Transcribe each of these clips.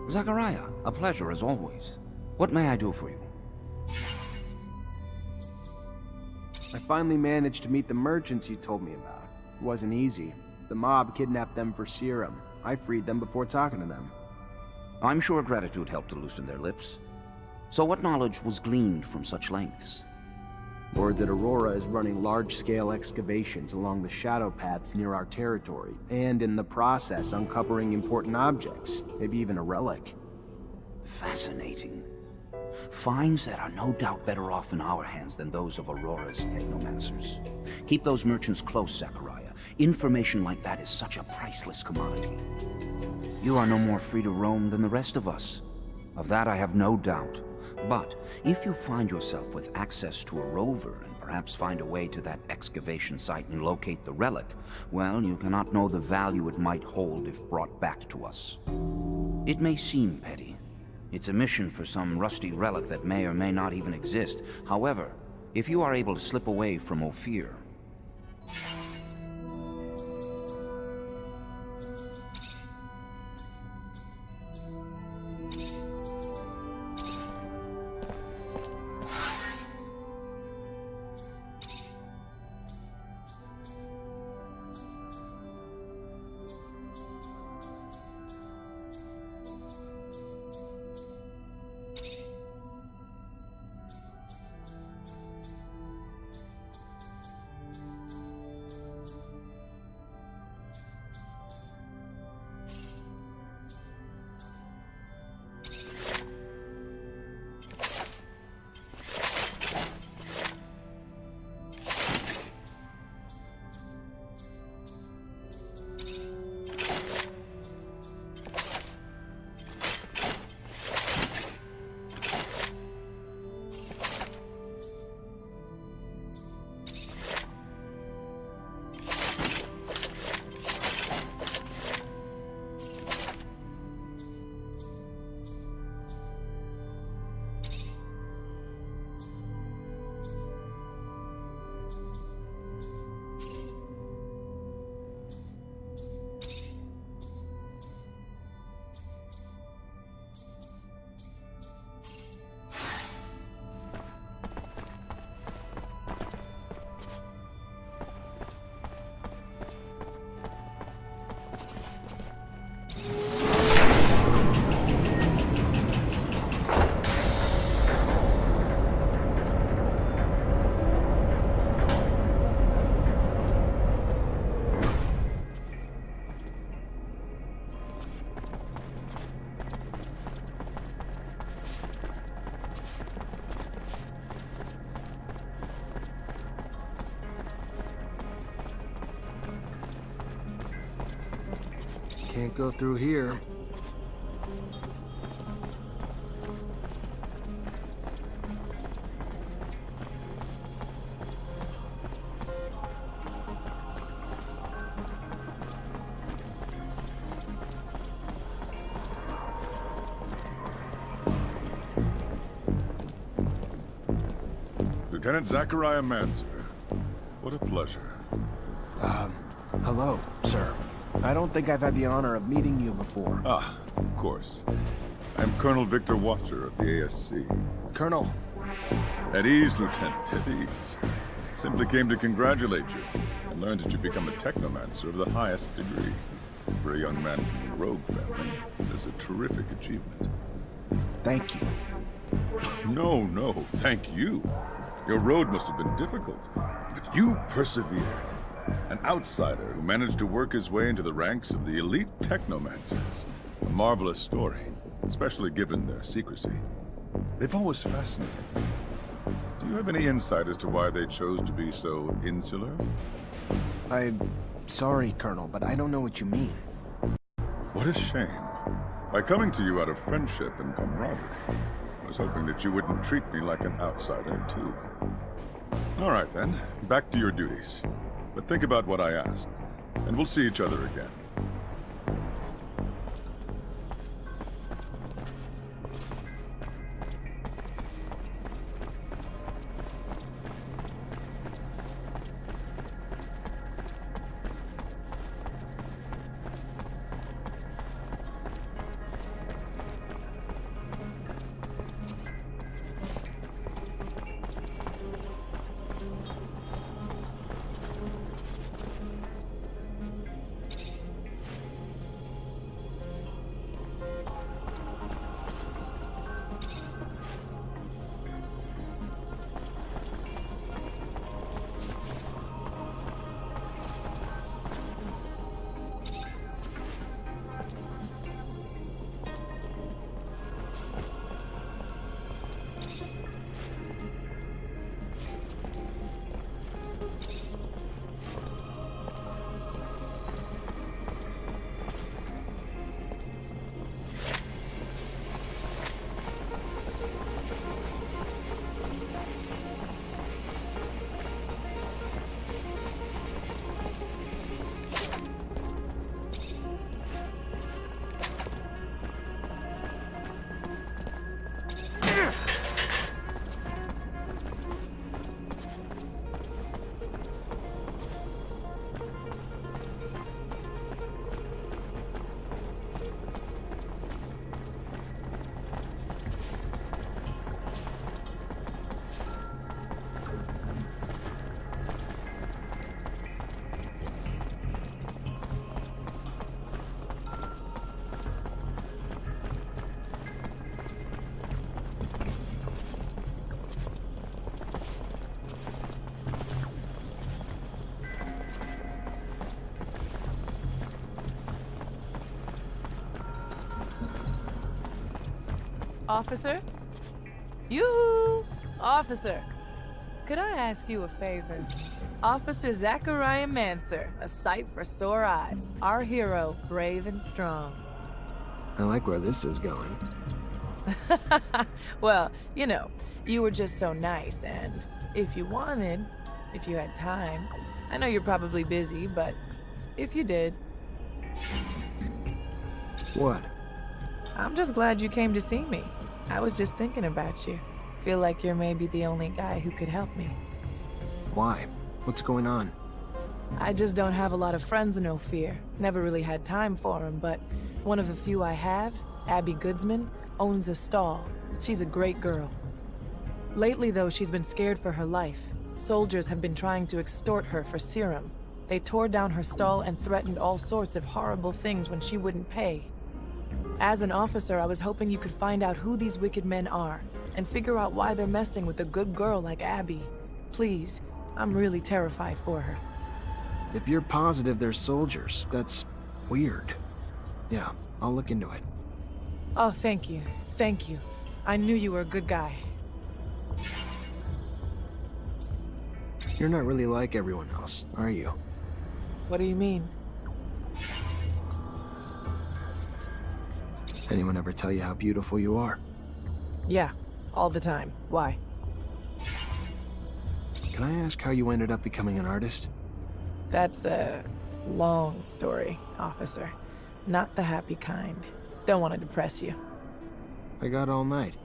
Zachariah, a pleasure as always. What may I do for you? I finally managed to meet the merchants you told me about. It wasn't easy. The mob kidnapped them for serum. I freed them before talking to them. I'm sure gratitude helped to loosen their lips. So what knowledge was gleaned from such lengths? Word that Aurora is running large-scale excavations along the shadow paths near our territory, and in the process uncovering important objects, maybe even a relic. Fascinating. Finds that are no doubt better off in our hands than those of Aurora's Technomancers. Keep those merchants close, Zachariah. Information like that is such a priceless commodity. You are no more free to roam than the rest of us. Of that I have no doubt. But if you find yourself with access to a rover and perhaps find a way to that excavation site and locate the relic, well, you cannot know the value it might hold if brought back to us. It may seem petty. It's a mission for some rusty relic that may or may not even exist. However, if you are able to slip away from Ophir, Can't go through here. Lieutenant Zachariah Mancer. What a pleasure. Hello, sir. I don't think I've had the honor of meeting you before. Ah, of course. I'm Colonel Victor Watcher of the ASC. Colonel. At ease, Lieutenant, at ease. Simply came to congratulate you, and learned that you become a Technomancer of the highest degree. For a young man from the Rogue family, that's a terrific achievement. Thank you. No, thank you. Your road must have been difficult, but you persevered. An outsider who managed to work his way into the ranks of the elite Technomancers. A marvelous story, especially given their secrecy. They've always fascinated me. Do you have any insight as to why they chose to be so insular? I'm sorry, Colonel, but I don't know what you mean. What a shame. By coming to you out of friendship and camaraderie, I was hoping that you wouldn't treat me like an outsider, too. All right, then. Back to your duties. But think about what I asked, and we'll see each other again. Officer? Yoo-hoo! Officer, could I ask you a favor? Officer Zachariah Mancer, a sight for sore eyes. Our hero, brave and strong. I like where this is going. Well, you know, you were just so nice, and if you wanted, if you had time, I know you're probably busy, but if you did... What? I'm just glad you came to see me. I was just thinking about you. Feel like you're maybe the only guy who could help me. Why? What's going on? I just don't have a lot of friends, no fear. Never really had time for them, but one of the few I have, Abby Goodsman, owns a stall. She's a great girl. Lately, though, she's been scared for her life. Soldiers have been trying to extort her for serum. They tore down her stall and threatened all sorts of horrible things when she wouldn't pay. As an officer, I was hoping you could find out who these wicked men are and figure out why they're messing with a good girl like Abby. Please, I'm really terrified for her. If you're positive they're soldiers, that's weird. Yeah, I'll look into it. Oh, thank you. Thank you. I knew you were a good guy. You're not really like everyone else, are you? What do you mean? Anyone ever tell you how beautiful you are? Yeah, all the time. Why? Can I ask how you ended up becoming an artist? That's a long story, officer. Not the happy kind. Don't want to depress you. I got all night.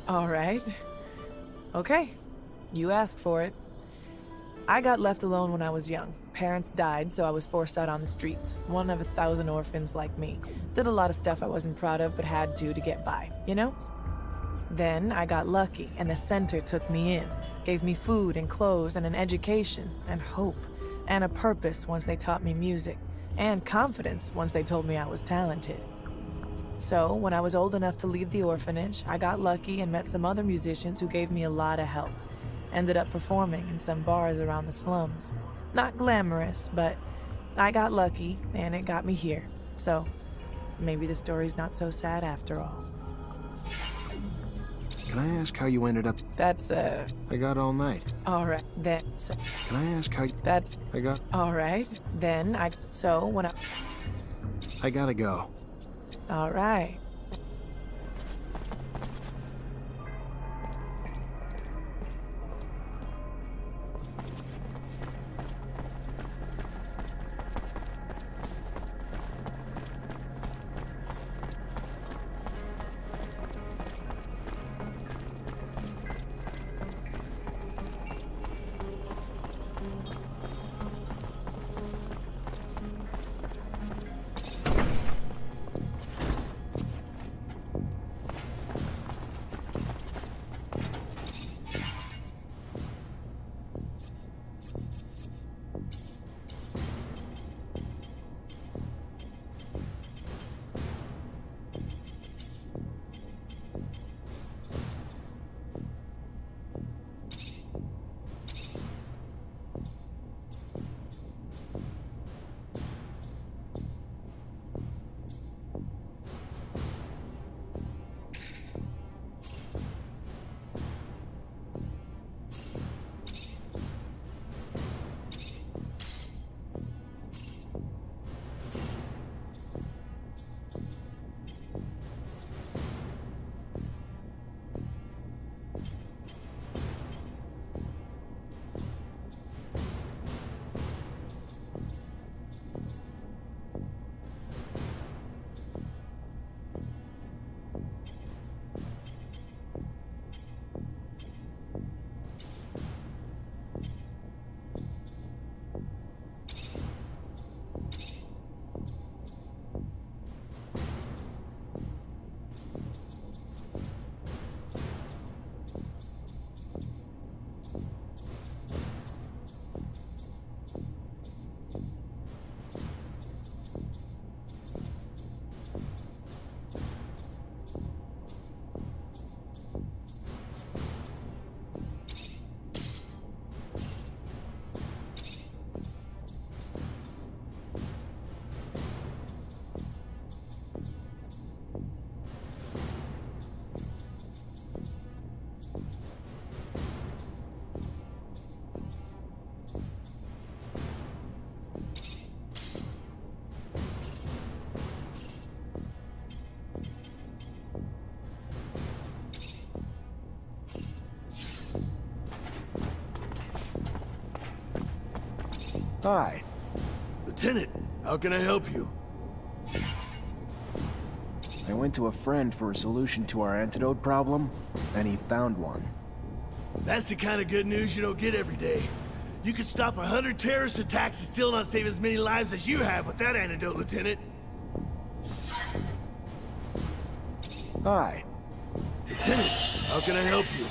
All right. Okay. You asked for it. I got left alone when I was young. Parents died, so I was forced out on the streets. One of 1,000 orphans like me. Did a lot of stuff I wasn't proud of, but had to get by, you know? Then I got lucky, and the center took me in. Gave me food and clothes and an education and hope. And a purpose once they taught me music. And confidence once they told me I was talented. So, when I was old enough to leave the orphanage, I got lucky and met some other musicians who gave me a lot of help. Ended up performing in some bars around the slums. Not glamorous, but I got lucky, and it got me here. So, maybe the story's not so sad after all. Can I ask how you ended up? That's, I got all night. Alright, then, so, Can I ask how? that's, I got. alright, then, so, when I gotta go. alright. Hi. Lieutenant, how can I help you? I went to a friend for a solution to our antidote problem, and he found one. That's the kind of good news you don't get every day. You could stop 100 terrorist attacks and still not save as many lives as you have with that antidote, Lieutenant. Hi. Lieutenant, how can I help you?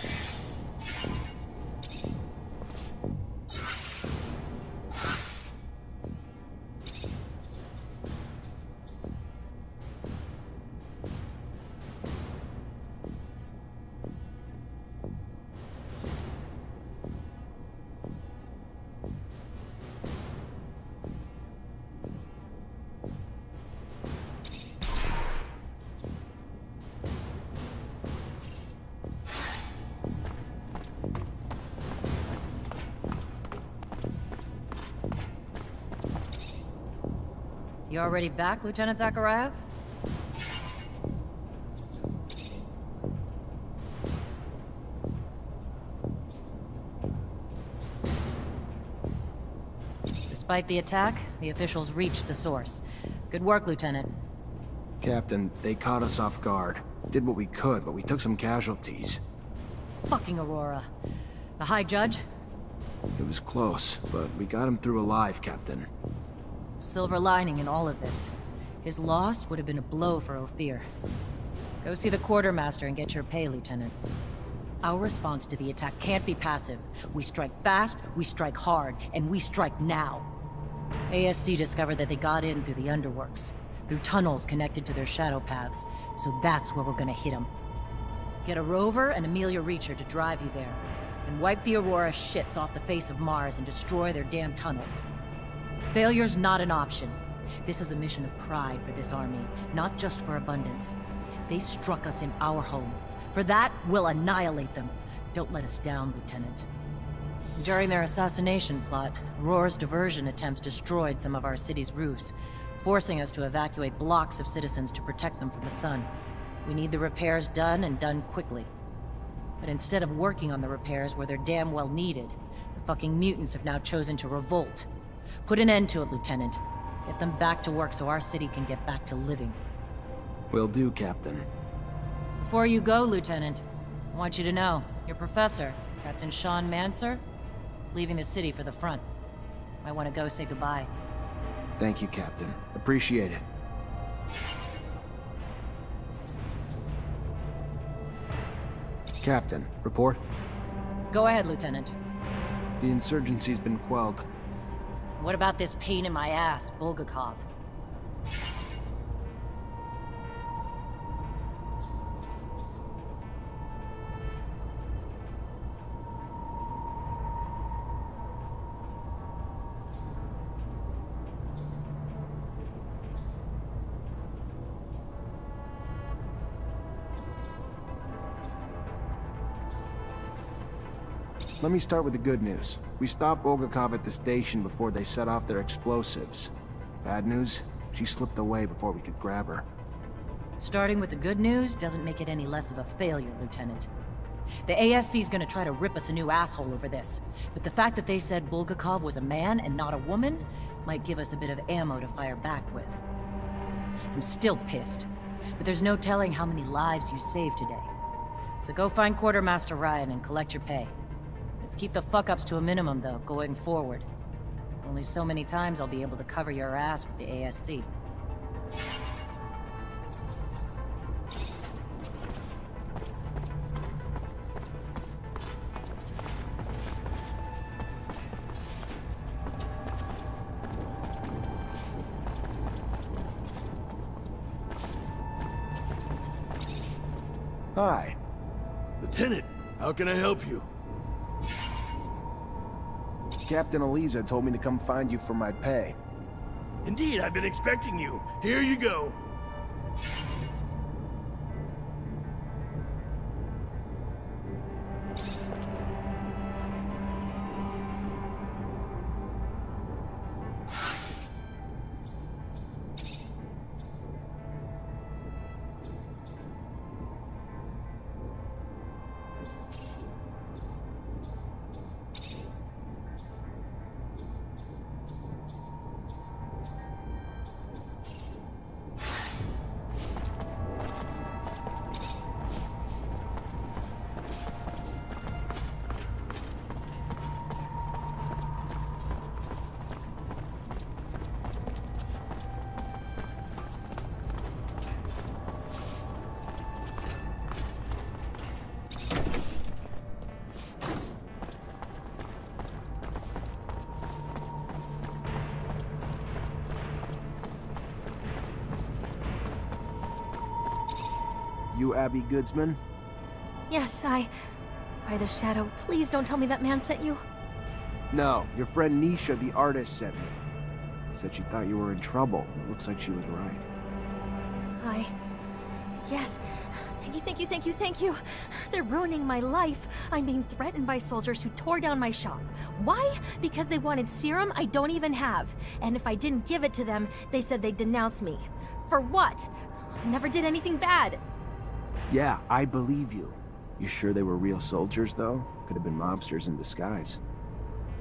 You already back, Lieutenant Zachariah? Despite the attack, the officials reached the source. Good work, Lieutenant. Captain, they caught us off guard. Did what we could, but we took some casualties. Fucking Aurora. The High Judge? It was close, but we got him through alive, Captain. Silver lining in all of this. His loss would have been a blow for Ophir. Go see the quartermaster and get your pay, Lieutenant. Our response to the attack can't be passive. We strike fast, we strike hard, and we strike now. ASC discovered that they got in through the underworks, through tunnels connected to their shadow paths, so that's where we're gonna hit them. Get a rover and Amelia Reacher to drive you there, and wipe the Aurora shits off the face of Mars and destroy their damn tunnels. Failure's not an option. This is a mission of pride for this army, not just for abundance. They struck us in our home. For that, we'll annihilate them. Don't let us down, Lieutenant. During their assassination plot, Aurora's diversion attempts destroyed some of our city's roofs, forcing us to evacuate blocks of citizens to protect them from the sun. We need the repairs done, and done quickly. But instead of working on the repairs where they're damn well needed, the fucking mutants have now chosen to revolt. Put an end to it, Lieutenant. Get them back to work so our city can get back to living. Will do, Captain. Before you go, Lieutenant, I want you to know, your professor, Captain Technomancer, leaving the city for the front. Might want to go say goodbye. Thank you, Captain. Appreciate it. Captain, report. Go ahead, Lieutenant. The insurgency's been quelled. What about this pain in my ass, Bulgakov? Let me start with the good news. We stopped Bulgakov at the station before they set off their explosives. Bad news? She slipped away before we could grab her. Starting with the good news doesn't make it any less of a failure, Lieutenant. The ASC's gonna try to rip us a new asshole over this, but the fact that they said Bulgakov was a man and not a woman might give us a bit of ammo to fire back with. I'm still pissed, but there's no telling how many lives you saved today. So go find Quartermaster Ryan and collect your pay. Let's keep the fuck-ups to a minimum, though, going forward. Only so many times I'll be able to cover your ass with the ASC. Hi. Lieutenant, how can I help you? Captain Eliza told me to come find you for my pay. Indeed, I've been expecting you. Here you go. You Abby Goodsman? Yes, By the Shadow, please don't tell me that man sent you. No, your friend Nisha, the artist, sent me. Said she thought you were in trouble. It looks like she was right. Yes. Thank you. They're ruining my life. I'm being threatened by soldiers who tore down my shop. Why? Because they wanted serum I don't even have. And if I didn't give it to them, they said they'd denounce me. For what? I never did anything bad. Yeah, I believe you. You sure they were real soldiers, though? Could have been mobsters in disguise.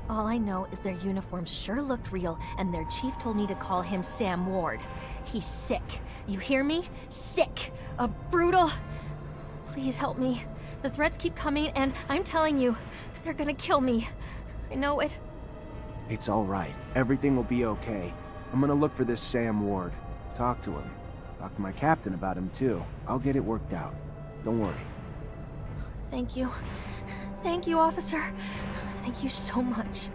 All I know is their uniforms sure looked real, and their chief told me to call him Sam Ward. He's sick. You hear me? Sick. A brutal... Please help me. The threats keep coming, and I'm telling you, they're gonna kill me. I know it. It's all right. Everything will be okay. I'm gonna look for this Sam Ward. Talk to him. Talk to my captain about him, too. I'll get it worked out. Don't worry. Thank you. Thank you, officer. Thank you so much.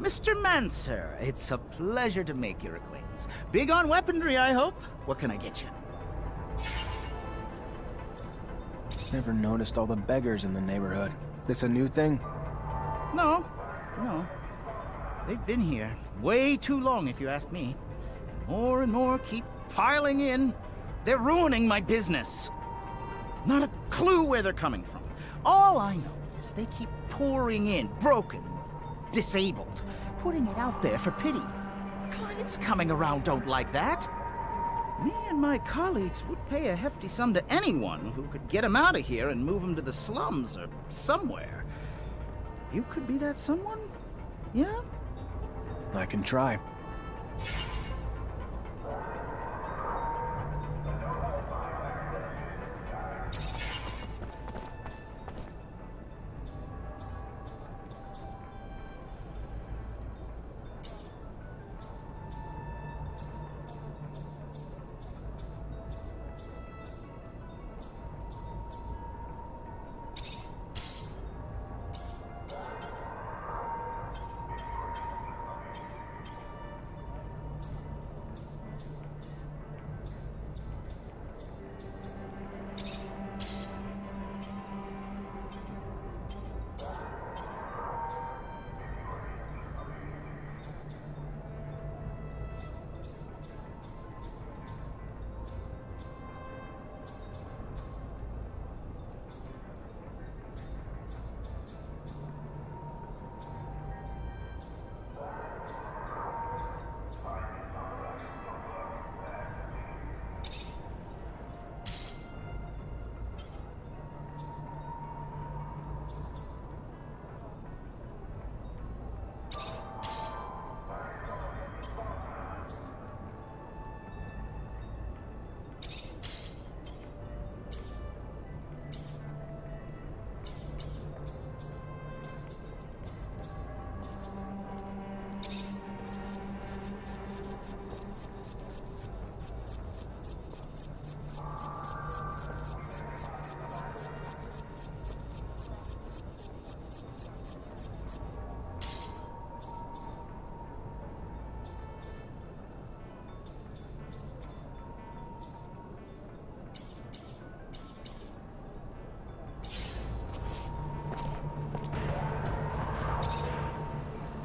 Mr. Mancer, it's a pleasure to make your acquaintance. Big on weaponry, I hope? What can I get you? Never noticed all the beggars in the neighborhood. This a new thing? No. They've been here way too long, if you ask me. More and more keep piling in. They're ruining my business. Not a clue where they're coming from. All I know is they keep pouring in, broken, disabled, putting it out there for pity. Clients coming around don't like that. Me and my colleagues would pay a hefty sum to anyone who could get him out of here and move him to the slums or somewhere. You could be that someone? Yeah? I can try.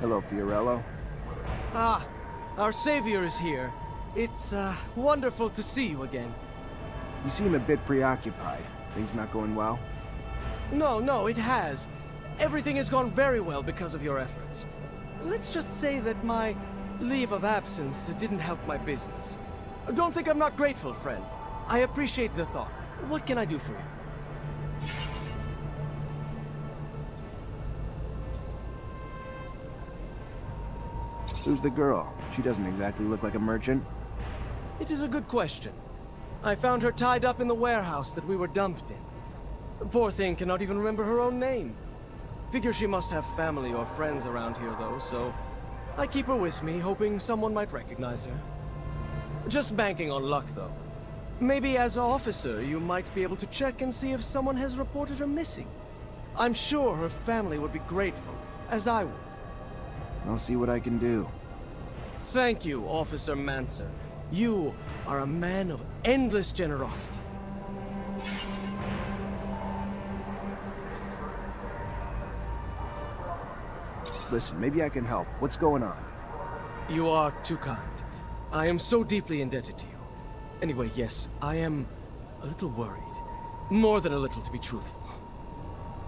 Hello, Fiorello. Ah, our savior is here. It's, wonderful to see you again. You seem a bit preoccupied. Things not going well? No, it has. Everything has gone very well because of your efforts. Let's just say that my leave of absence didn't help my business. Don't think I'm not grateful, friend. I appreciate the thought. What can I do for you? Who's the girl? She doesn't exactly look like a merchant. It is a good question. I found her tied up in the warehouse that we were dumped in. The poor thing cannot even remember her own name. Figure she must have family or friends around here, though, so I keep her with me, hoping someone might recognize her. Just banking on luck, though. Maybe as an officer, you might be able to check and see if someone has reported her missing. I'm sure her family would be grateful, as I would. I'll see what I can do. Thank you, Officer Mancer. You are a man of endless generosity. Listen, maybe I can help. What's going on? You are too kind. I am so deeply indebted to you. Anyway, yes, I am a little worried. More than a little, to be truthful.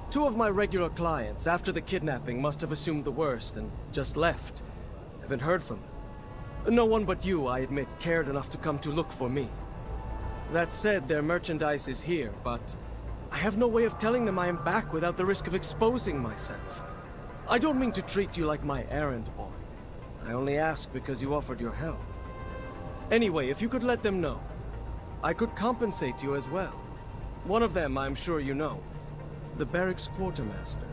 Two of my regular clients, after the kidnapping, must have assumed the worst and just left. Haven't heard from them. No one but you, I admit, cared enough to come to look for me. That said, their merchandise is here, but I have no way of telling them I am back without the risk of exposing myself. I don't mean to treat you like my errand boy. I only ask because you offered your help. Anyway, if you could let them know, I could compensate you as well. One of them, I'm sure you know. The barracks quartermaster.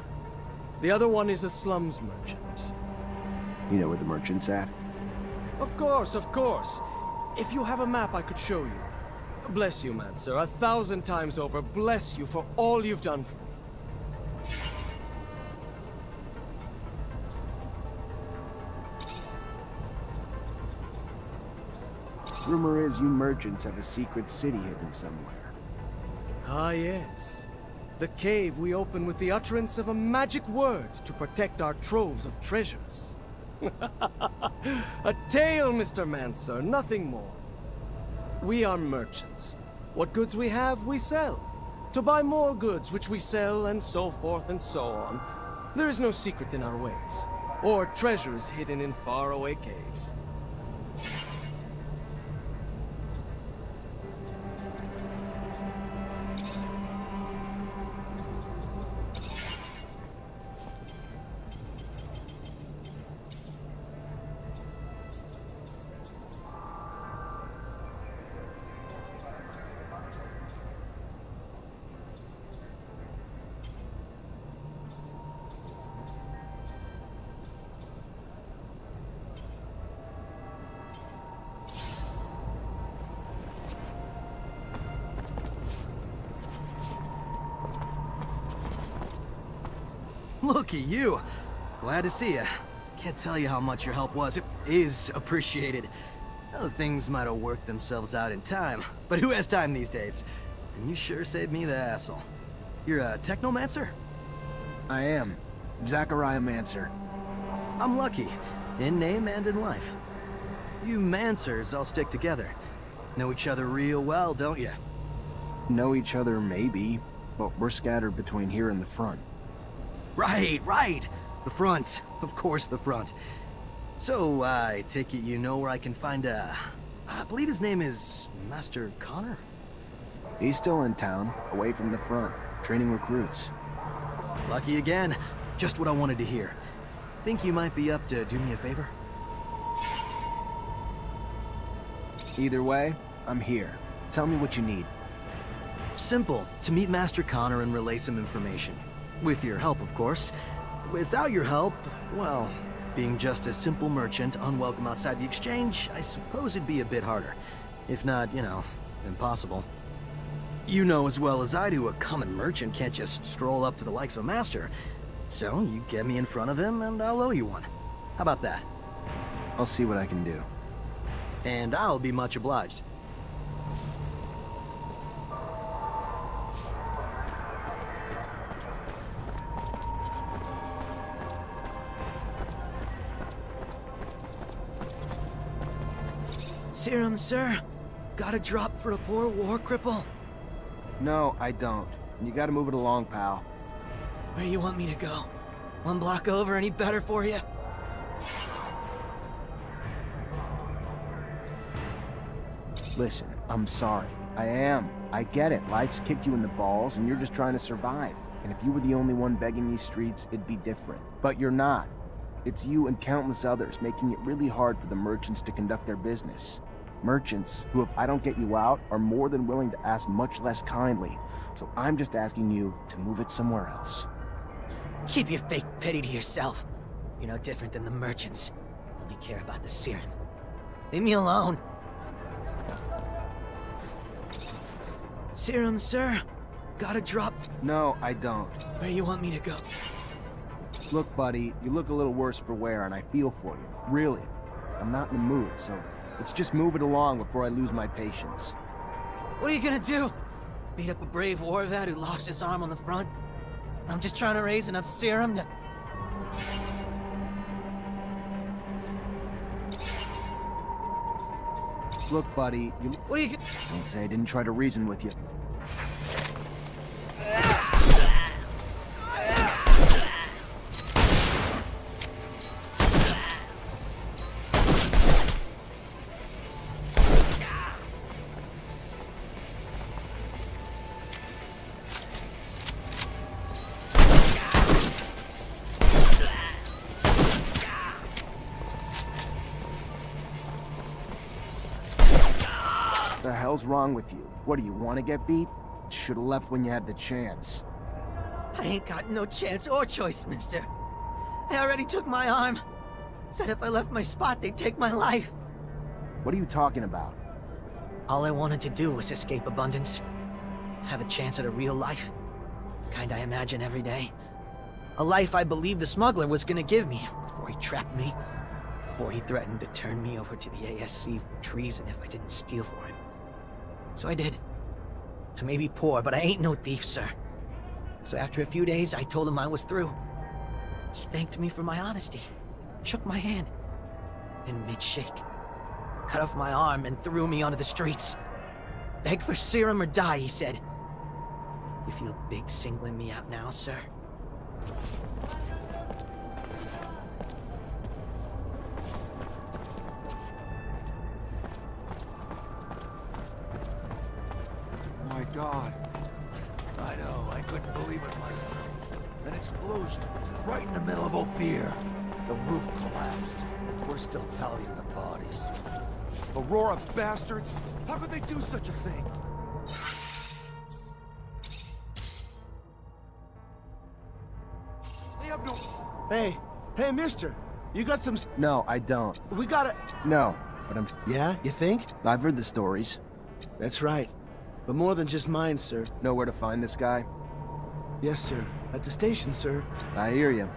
The other one is a slums merchant. You know where the merchant's at? Of course, of course. If you have a map, I could show you. Bless you, Mancer. 1,000 times over, bless you for all you've done for me. Rumor is you merchants have a secret city hidden somewhere. Ah, yes. The cave we open with the utterance of a magic word to protect our troves of treasures. A tale, Mr. Mancer, nothing more. We are merchants. What goods we have, we sell. To buy more goods, which we sell, and so forth and so on. There is no secret in our ways, or treasures hidden in faraway caves. Look at you. Glad to see you. Can't tell you how much your help was. It is appreciated. Other things might have worked themselves out in time, but who has time these days? And you sure saved me the hassle. You're a Technomancer? I am. Zachariah Mancer. I'm lucky, in name and in life. You Mancers all stick together. Know each other real well, don't you? Know each other, maybe, but we're scattered between here and the front. Right. The front. Of course, the front. So, I take it you know where I can find I believe his name is Master Connor? He's still in town, away from the front, training recruits. Lucky again. Just what I wanted to hear. Think you might be up to do me a favor? Either way, I'm here. Tell me what you need. Simple. To meet Master Connor and relay some information. With your help, of course. Without your help, well, being just a simple merchant, unwelcome outside the exchange, I suppose it'd be a bit harder. If not, impossible. You know as well as I do, a common merchant can't just stroll up to the likes of a master. So, you get me in front of him, and I'll owe you one. How about that? I'll see what I can do. And I'll be much obliged. Serum, sir? Got a drop for a poor war cripple? No, I don't. You gotta move it along, pal. Where you want me to go? One block over, any better for you? Listen, I'm sorry. I am. I get it. Life's kicked you in the balls, and you're just trying to survive. And if you were the only one begging these streets, it'd be different. But you're not. It's you and countless others making it really hard for the merchants to conduct their business. Merchants who, if I don't get you out, are more than willing to ask much less kindly. So I'm just asking you to move it somewhere else. Keep your fake pity to yourself. You're no different than the merchants. Only care about the serum. Leave me alone. Serum, sir. Gotta drop. No, I don't. Where you want me to go? Look, buddy, you look a little worse for wear, and I feel for you. Really. I'm not in the mood, so let's just move it along before I lose my patience. What are you gonna do? Beat up a brave war vet who lost his arm on the front? I'm just trying to raise enough serum to... Look, buddy, you... What are you... Don't say I didn't try to reason with you. What the hell's wrong with you? What, do you want to get beat? Should've left when you had the chance. I ain't got no chance or choice, mister. They already took my arm. Said if I left my spot, they'd take my life. What are you talking about? All I wanted to do was escape abundance. Have a chance at a real life. Kind I imagine every day. A life I believed the smuggler was gonna give me before he trapped me. Before he threatened to turn me over to the ASC for treason if I didn't steal for him. So I did. I may be poor, but I ain't no thief, sir. So after a few days, I told him I was through. He thanked me for my honesty, shook my hand, and mid-shake, cut off my arm and threw me onto the streets. Beg for serum or die, he said. You feel big singling me out now, sir? My God. I know, I couldn't believe it myself. An explosion, right in the middle of Ophir. The roof collapsed. We're still tallying the bodies. Aurora bastards! How could they do such a thing? They have no... Hey, mister. You got some... No, I don't. We gotta... No, but I'm... Yeah, you think? I've heard the stories. That's right. But more than just mine, sir. Know where to find this guy? Yes, sir. At the station, sir. I hear you.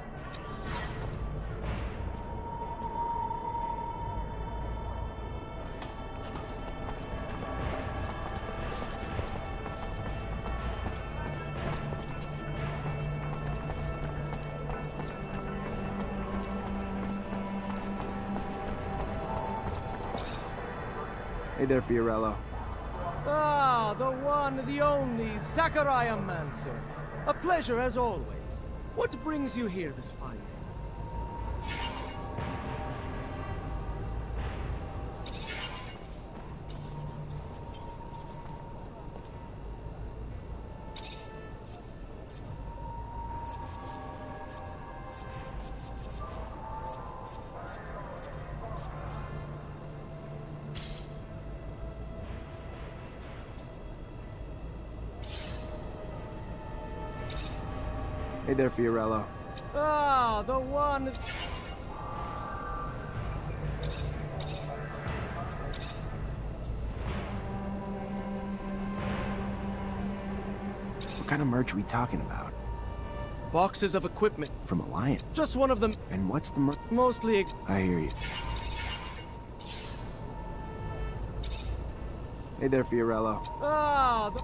Hey there, Fiorello. Ah, the one, the only, Technomancer. A pleasure as always. What brings you here this fine day? Hey there, Fiorello. Ah, the one... What kind of merch are we talking about? Boxes of equipment. From Alliance? Just one of them. And what's the merch? Mostly I hear you. Hey there, Fiorello. Ah, the...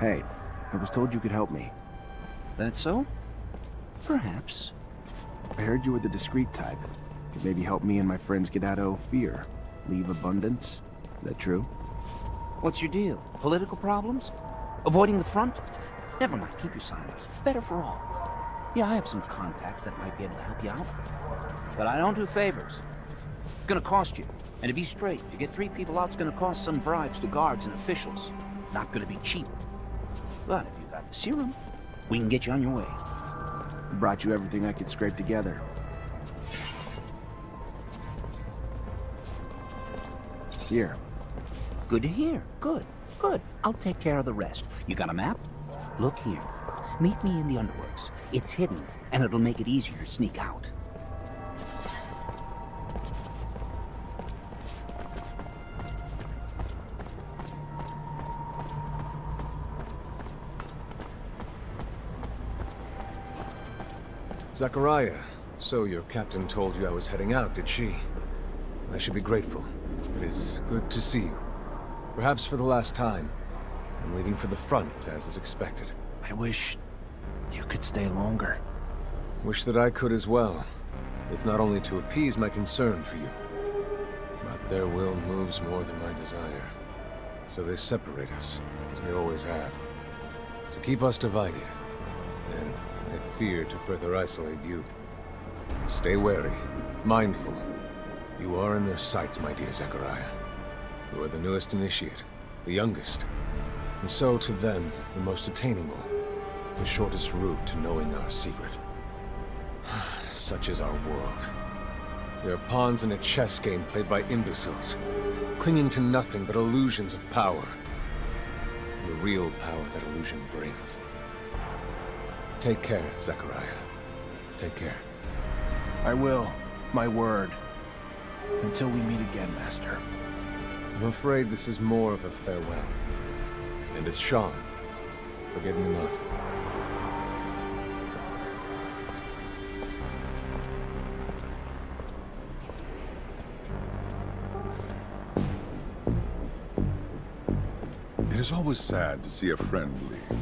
Hey, I was told you could help me. That so? Perhaps. I heard you were the discreet type. Could maybe help me and my friends get out of fear. Leave abundance. Is that true? What's your deal? Political problems? Avoiding the front? Never mind, keep your silence. Better for all. Yeah, I have some contacts that might be able to help you out. But I don't do favors. It's gonna cost you. And to be straight, to get 3 people out, it's gonna cost some bribes to guards and officials. Not gonna be cheap. But if you got the serum, we can get you on your way. I brought you everything I could scrape together. Here. Good to hear. Good. Good. I'll take care of the rest. You got a map? Look here. Meet me in the underworks. It's hidden, and it'll make it easier to sneak out. Zachariah, so your captain told you I was heading out, did she? I should be grateful. It is good to see you. Perhaps for the last time. I'm leaving for the front, as is expected. I wish you could stay longer. Wish that I could as well, if not only to appease my concern for you. But their will moves more than my desire. So they separate us, as they always have. To keep us divided. And I fear to further isolate you. Stay wary, mindful. You are in their sights, my dear Zachariah. You are the newest initiate, the youngest. And so, to them, the most attainable. The shortest route to knowing our secret. Such is our world. We are pawns in a chess game played by imbeciles, clinging to nothing but illusions of power. The real power that illusion brings. Take care, Zachariah. Take care. I will. My word. Until we meet again, Master. I'm afraid this is more of a farewell. And as Sean, forgive me not. It is always sad to see a friend leave,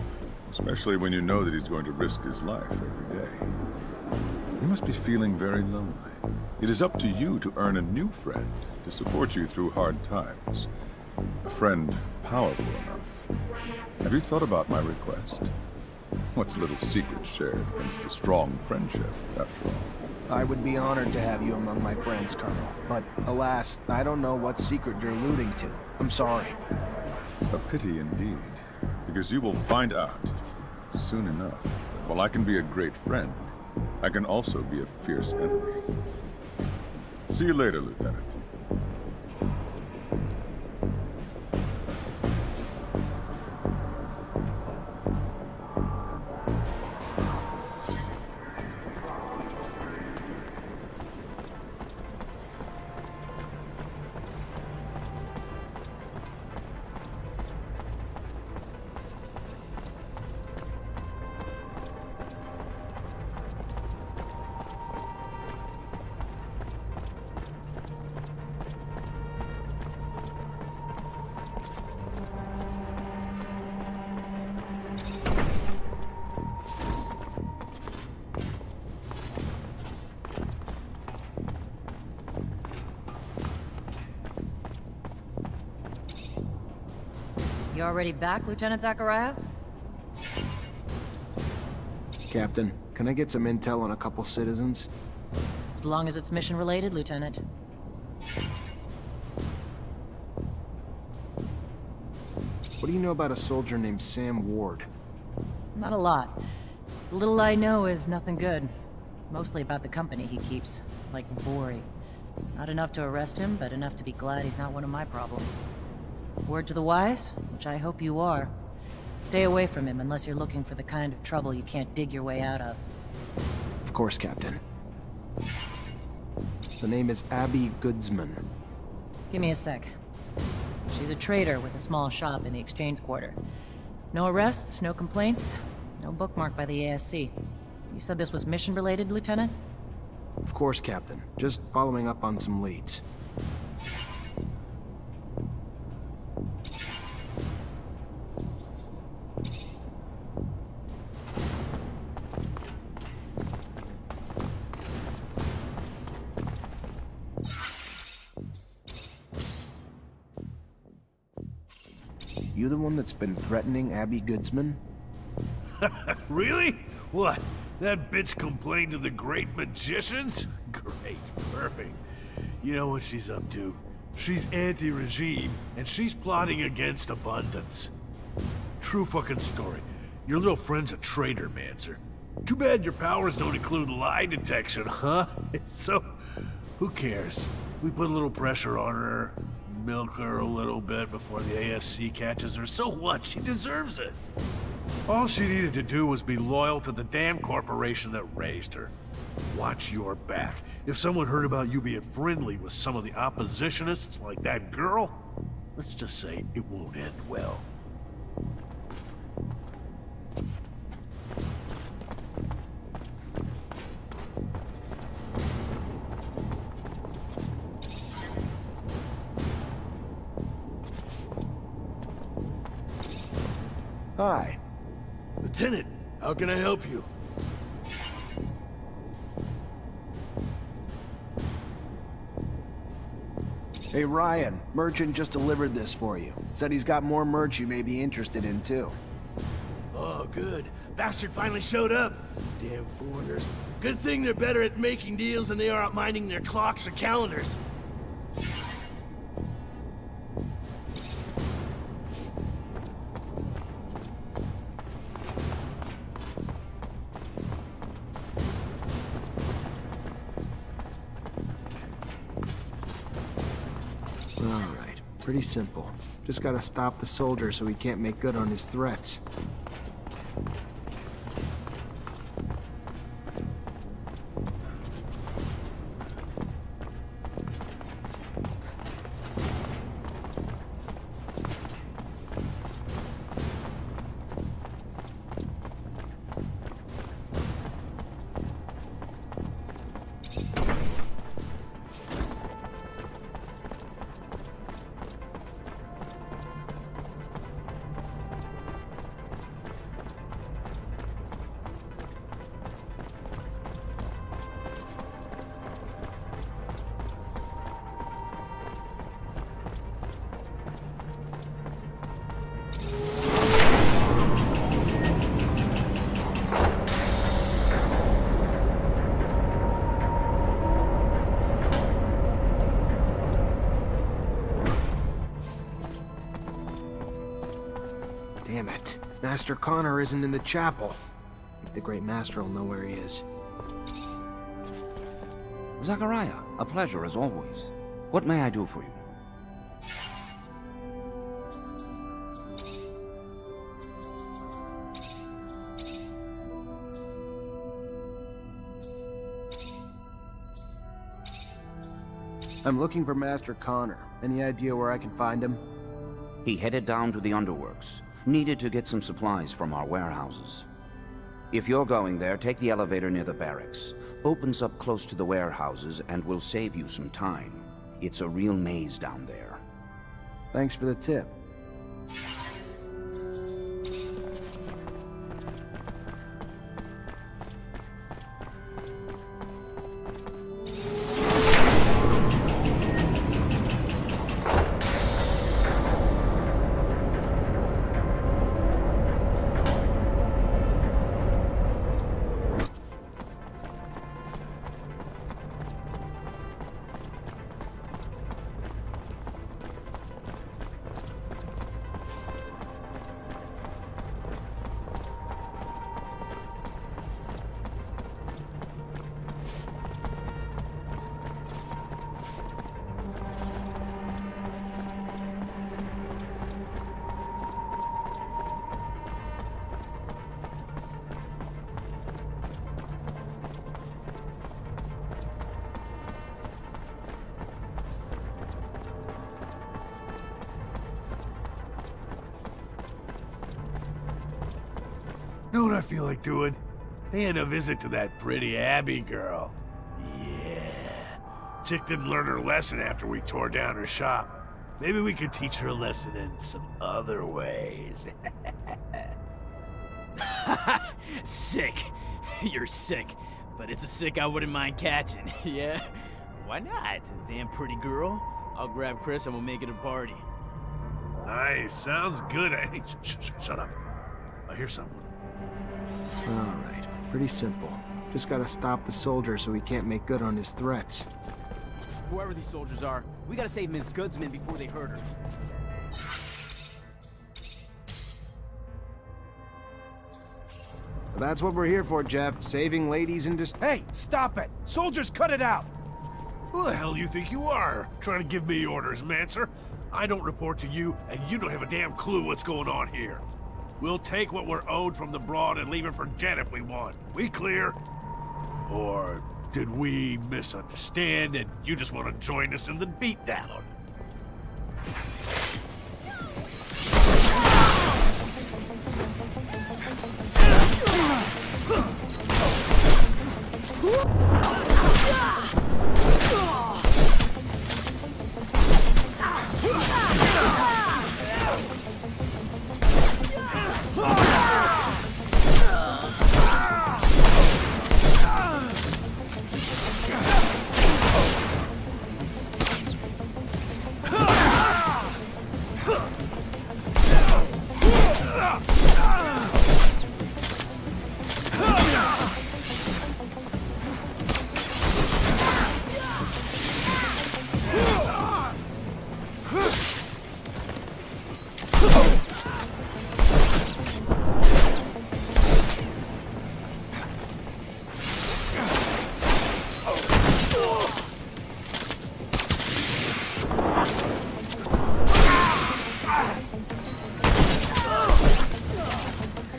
especially when you know that he's going to risk his life every day. You must be feeling very lonely. It is up to you to earn a new friend to support you through hard times. A friend powerful enough. Have you thought about my request? What's little secret shared against a strong friendship, after all? I would be honored to have you among my friends, Colonel. But alas, I don't know what secret you're alluding to. I'm sorry. A pity indeed, because you will find out soon enough that while I can be a great friend, I can also be a fierce enemy. See you later, Lieutenant. You already back, Lieutenant Zachariah? Captain, can I get some intel on a couple citizens? As long as it's mission-related, Lieutenant. What do you know about a soldier named Sam Ward? Not a lot. The little I know is nothing good. Mostly about the company he keeps, like Vori. Not enough to arrest him, but enough to be glad he's not one of my problems. Word to the wise, which I hope you are. Stay away from him unless you're looking for the kind of trouble you can't dig your way out of. Of course, Captain. The name is Abby Goodsman. Give me a sec. She's a trader with a small shop in the exchange quarter. No arrests, no complaints, no bookmark by the ASC. You said this was mission-related, Lieutenant? Of course, Captain. Just following up on some leads. You the one that's been threatening Abby Goodsman? Really? What? That bitch complained to the great magicians? Great. Perfect. You know what she's up to. She's anti-regime, and she's plotting against abundance. True fucking story. Your little friend's a traitor, Mancer. Too bad your powers don't include lie detection, huh? So, who cares? We put a little pressure on her, milk her a little bit before the ASC catches her. So what? She deserves it. All she needed to do was be loyal to the damn corporation that raised her. Watch your back. If someone heard about you being friendly with some of the oppositionists like that girl, let's just say it won't end well. Hi. Lieutenant, how can I help you? Hey Ryan, merchant just delivered this for you. Said he's got more merch you may be interested in too. Oh, good. Bastard finally showed up. Damn foreigners. Good thing they're better at making deals than they are at minding their clocks or calendars. Alright, pretty simple. Just gotta stop the soldier so he can't make good on his threats. Damn it. Master Connor isn't in the chapel. I think the Great Master will know where he is. Zachariah, a pleasure as always. What may I do for you? I'm looking for Master Connor. Any idea where I can find him? He headed down to the underworks. Needed to get some supplies from our warehouses. If you're going there, take the elevator near the barracks. Opens up close to the warehouses and will save you some time. It's a real maze down there. Thanks for the tip. Know what I feel like doing? Paying a visit to that pretty Abby girl. Yeah. Chick didn't learn her lesson after we tore down her shop. Maybe we could teach her a lesson in some other ways. Sick. You're sick. But it's a sick I wouldn't mind catching, yeah? Why not? Damn pretty girl. I'll grab Chris and we'll make it a party. Nice, sounds good. Hey, shut up. I hear someone. Alright, pretty simple. Just gotta stop the soldier so he can't make good on his threats. Whoever these soldiers are, we gotta save Ms. Goodsman before they hurt her. That's what we're here for, Jeff. Saving ladies in distress. Hey, stop it! Soldiers, cut it out! Who the hell do you think you are? Trying to give me orders, Mancer? I don't report to you, and you don't have a damn clue what's going on here. We'll take what we're owed from the Broad and leave it for Jet if we want. We clear? Or did we misunderstand and you just want to join us in the beatdown?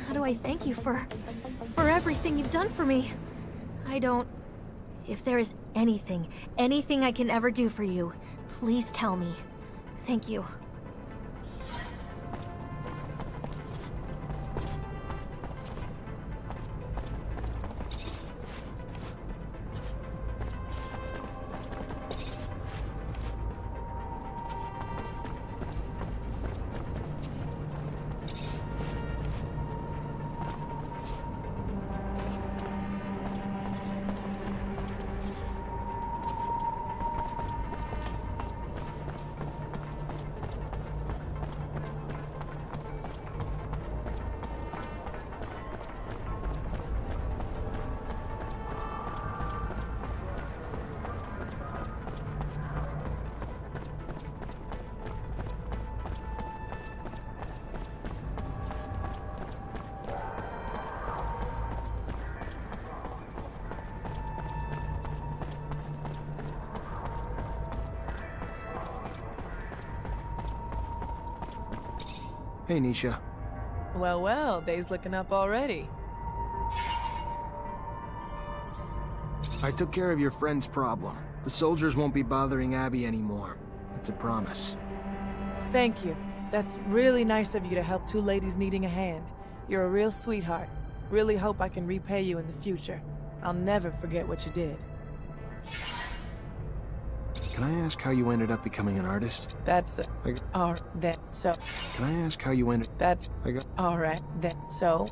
How do I thank you for everything you've done for me? I don't... If there is anything I can ever do for you, please tell me. Thank you. Hey, Nisha. Well, well, day's looking up already. I took care of your friend's problem. The soldiers won't be bothering Abby anymore. It's a promise. Thank you. That's really nice of you to help two ladies needing a hand. You're a real sweetheart. Really hope I can repay you in the future. I'll never forget what you did. Can I ask how you ended up becoming an artist? That's that. So. Can I ask how you ended? That's all right. Then so.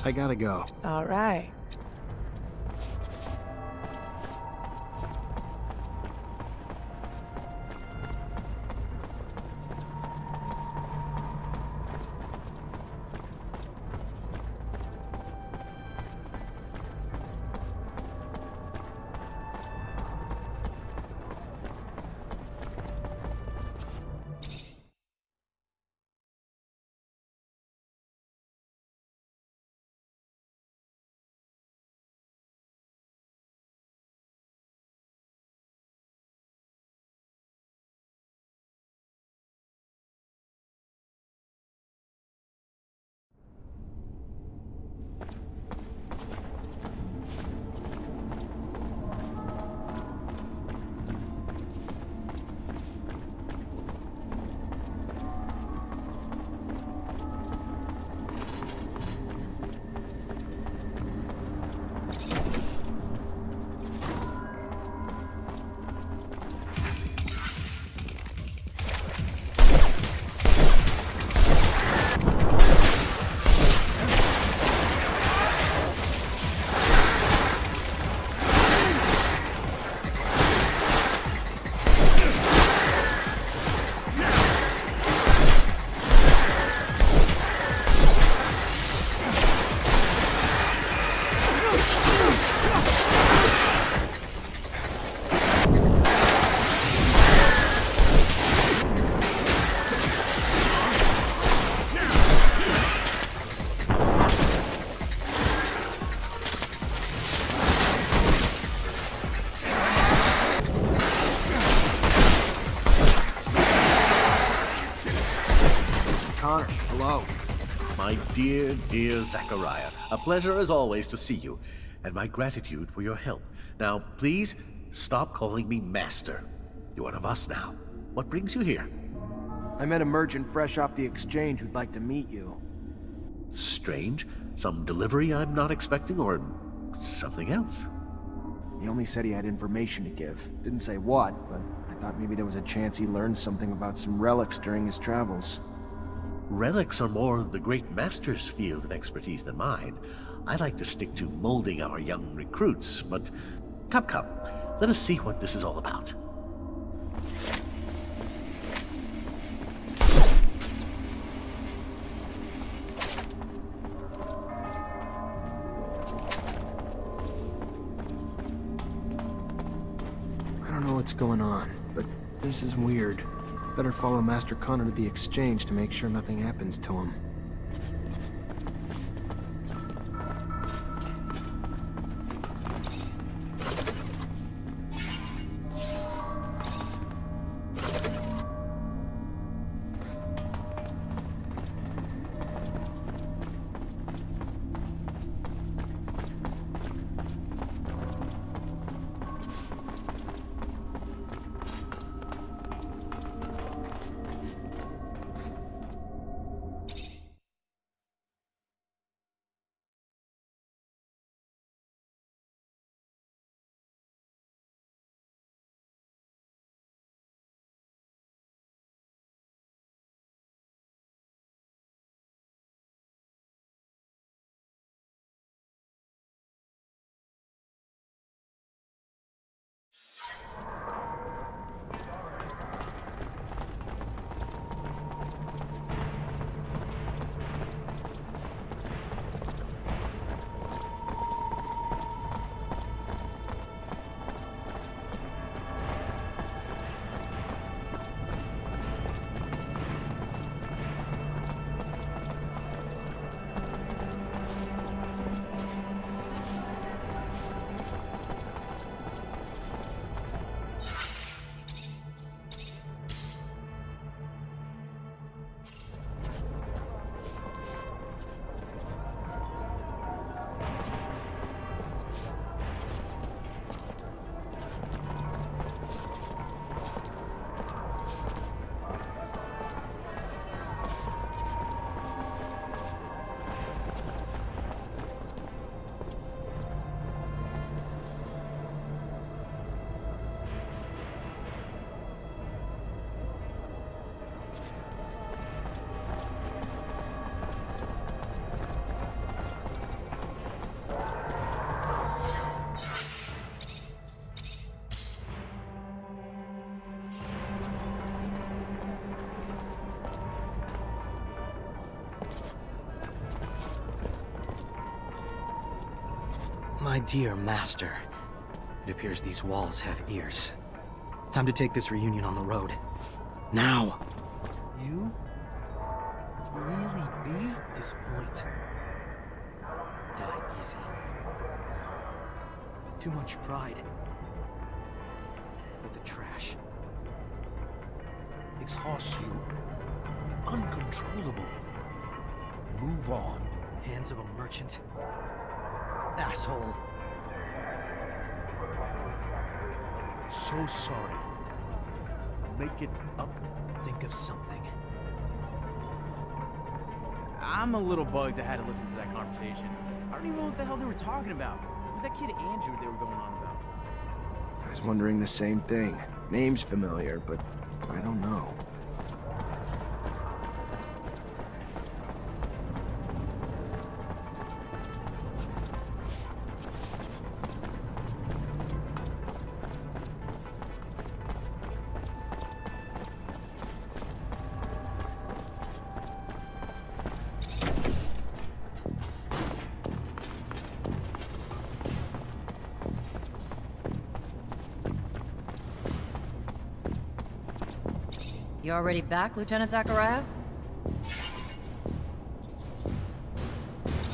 I gotta go. All right. Connor. Hello. My dear, dear Zachariah, a pleasure as always to see you, and my gratitude for your help. Now, please, stop calling me Master. You're one of us now. What brings you here? I met a merchant fresh off the exchange who'd like to meet you. Strange. Some delivery I'm not expecting, or something else? He only said he had information to give. Didn't say what, but I thought maybe there was a chance he learned something about some relics during his travels. Relics are more the great master's field of expertise than mine. I like to stick to molding our young recruits, but come, let us see what this is all about. I don't know what's going on, but this is weird. Better follow Master Connor to the exchange to make sure nothing happens to him. My dear master, it appears these walls have ears. Time to take this reunion on the road. Now! You? Really be? Disappoint. Die easy. Too much pride. With the trash. Exhaust you. Uncontrollable. Move on. Hands of a merchant. Asshole. So sorry. Make it up. Think of something. I'm a little bugged I had to listen to that conversation. I don't even know what the hell they were talking about. Who's that kid Andrew they were going on about? I was wondering the same thing. Name's familiar, but I don't know. You already back, Lieutenant Zachariah?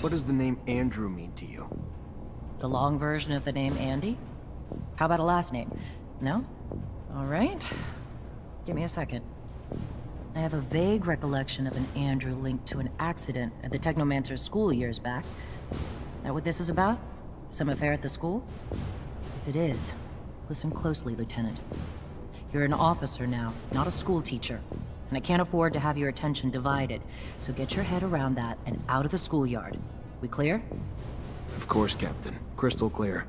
What does the name Andrew mean to you? The long version of the name Andy? How about a last name? No? All right. Give me a second. I have a vague recollection of an Andrew linked to an accident at the Technomancer school years back. That what this is about? Some affair at the school? If it is, listen closely, Lieutenant. You're an officer now, not a school teacher. And I can't afford to have your attention divided, so get your head around that and out of the schoolyard. We clear? Of course, Captain. Crystal clear.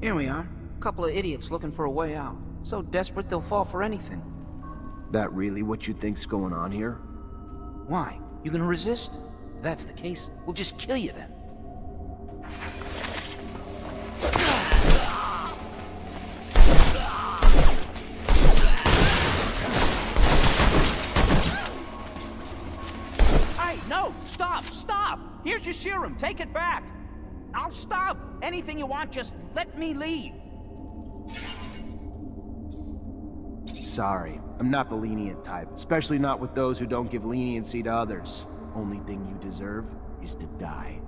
Here we are. Couple of idiots looking for a way out. So desperate they'll fall for anything. That really what you think's going on here? Why? You gonna resist? If that's the case, we'll just kill you then. Hey, no! Stop! Stop! Here's your serum. Take it back. I'll stop. Anything you want, just let me leave. Sorry, I'm not the lenient type, especially not with those who don't give leniency to others. Only thing you deserve is to die.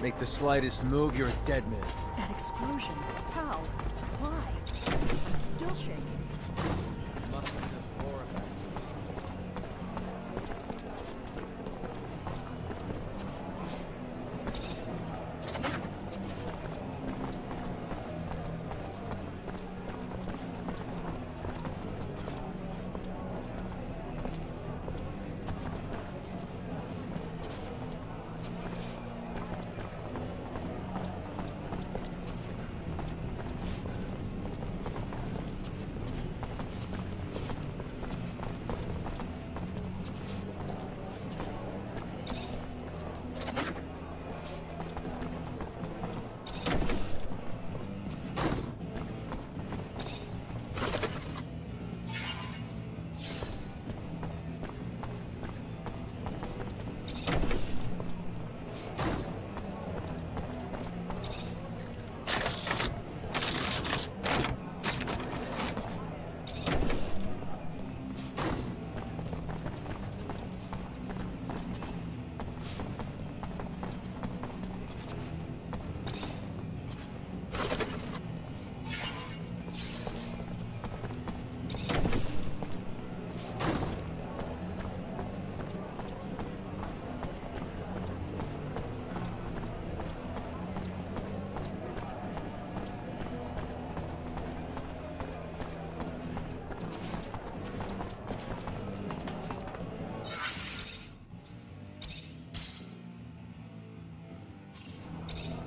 Make the slightest move, you're a dead man. That explosion. How? Why? I'm still shaking. Must have just horrified me.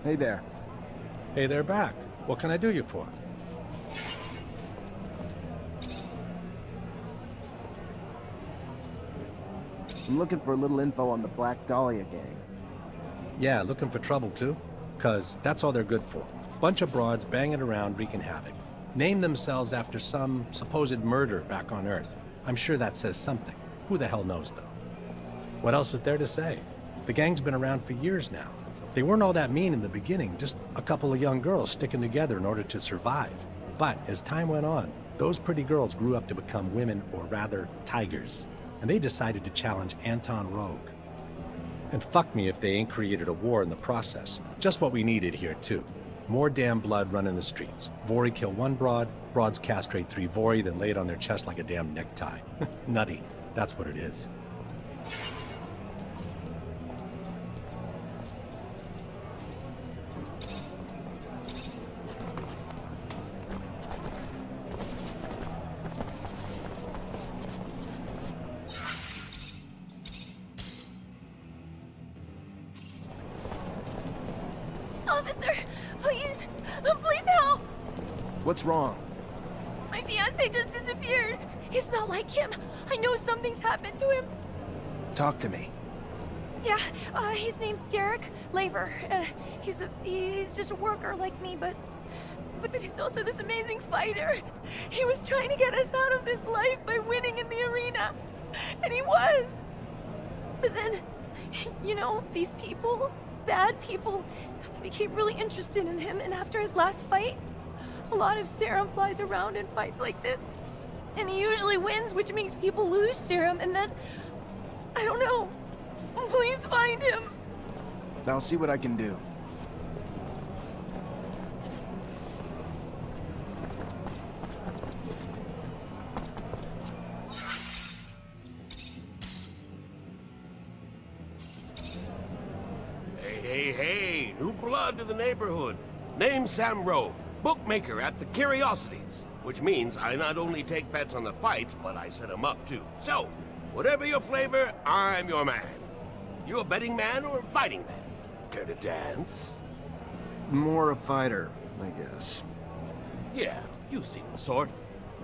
Hey there. Hey there back. What can I do you for? I'm looking for a little info on the Black Dahlia gang. Yeah, looking for trouble too? 'Cause that's all they're good for. Bunch of broads banging around wreaking havoc. Named themselves after some supposed murder back on Earth. I'm sure that says something. Who the hell knows though? What else is there to say? The gang's been around for years now. They weren't all that mean in the beginning, just a couple of young girls sticking together in order to survive. But as time went on, those pretty girls grew up to become women, or rather, tigers. And they decided to challenge Anton Rogue. And fuck me if they ain't created a war in the process. Just what we needed here, too. More damn blood running the streets. Vori kill one broad, broads castrate 3 Vori, then lay it on their chest like a damn necktie. Nutty. That's what it is. Officer, please help! What's wrong? My fiance just disappeared. It's not like him. I know something's happened to him. Talk to me. Yeah, his name's Derek Laver. He's just a worker like me, but he's also this amazing fighter. He was trying to get us out of this life by winning in the arena. And he was. But then, you know, these people, bad people, became really interested in him, and after his last fight, a lot of serum flies around in fights like this. And he usually wins, which makes people lose serum, and then, I don't know. Please find him. I'll see what I can do. Hey, new blood to the neighborhood. Name's Sam Rowe, bookmaker at the Curiosities, which means I not only take bets on the fights, but I set them up too. So, whatever your flavor, I'm your man. You a betting man or a fighting man? Care to dance? More a fighter, I guess. Yeah, you've seen the sort.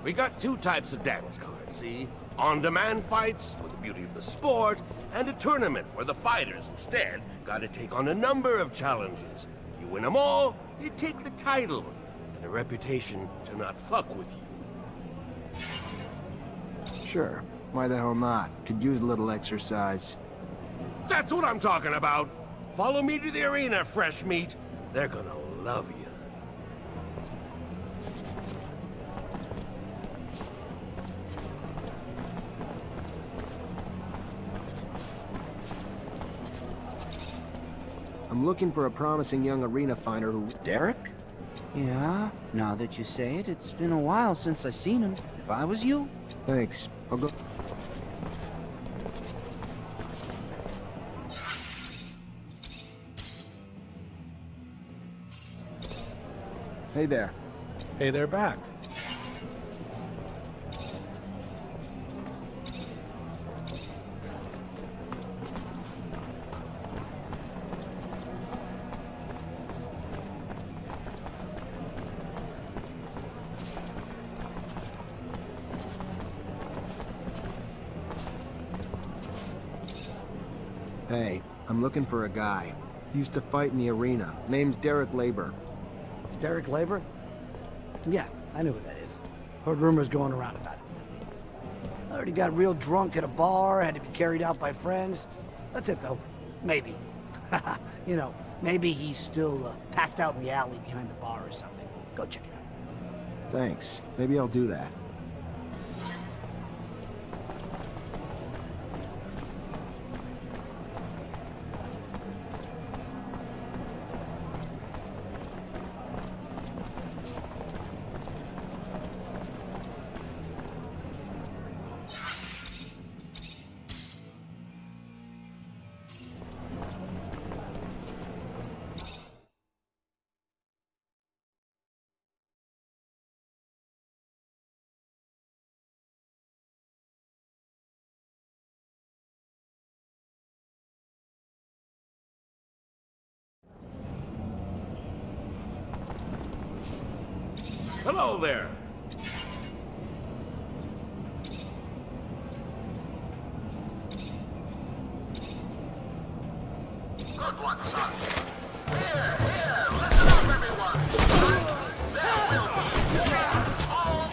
We got 2 types of dance cards, see? On-demand fights for the beauty of the sport, and a tournament where the fighters instead gotta take on a number of challenges. You win them all, you take the title, and a reputation to not fuck with you. Sure. Why the hell not? Could use a little exercise. That's what I'm talking about! Follow me to the arena, fresh meat. They're gonna love you. I'm looking for a promising young arena fighter who... Derek? Yeah, now that you say it, it's been a while since I seen him. If I was you... Thanks. I'll go... Hey there. Hey, they're back. Hey, I'm looking for a guy. Used to fight in the arena. Name's Derek Labor. Derek Labor? Yeah, I know who that is. Heard rumors going around about him. I heard he got real drunk at a bar, had to be carried out by friends. That's it, though. Maybe. You know, maybe he's still passed out in the alley behind the bar or something. Go check it out. Thanks. Maybe I'll do that. Hello there. Good one, son. Here, listen up, everyone. There will be all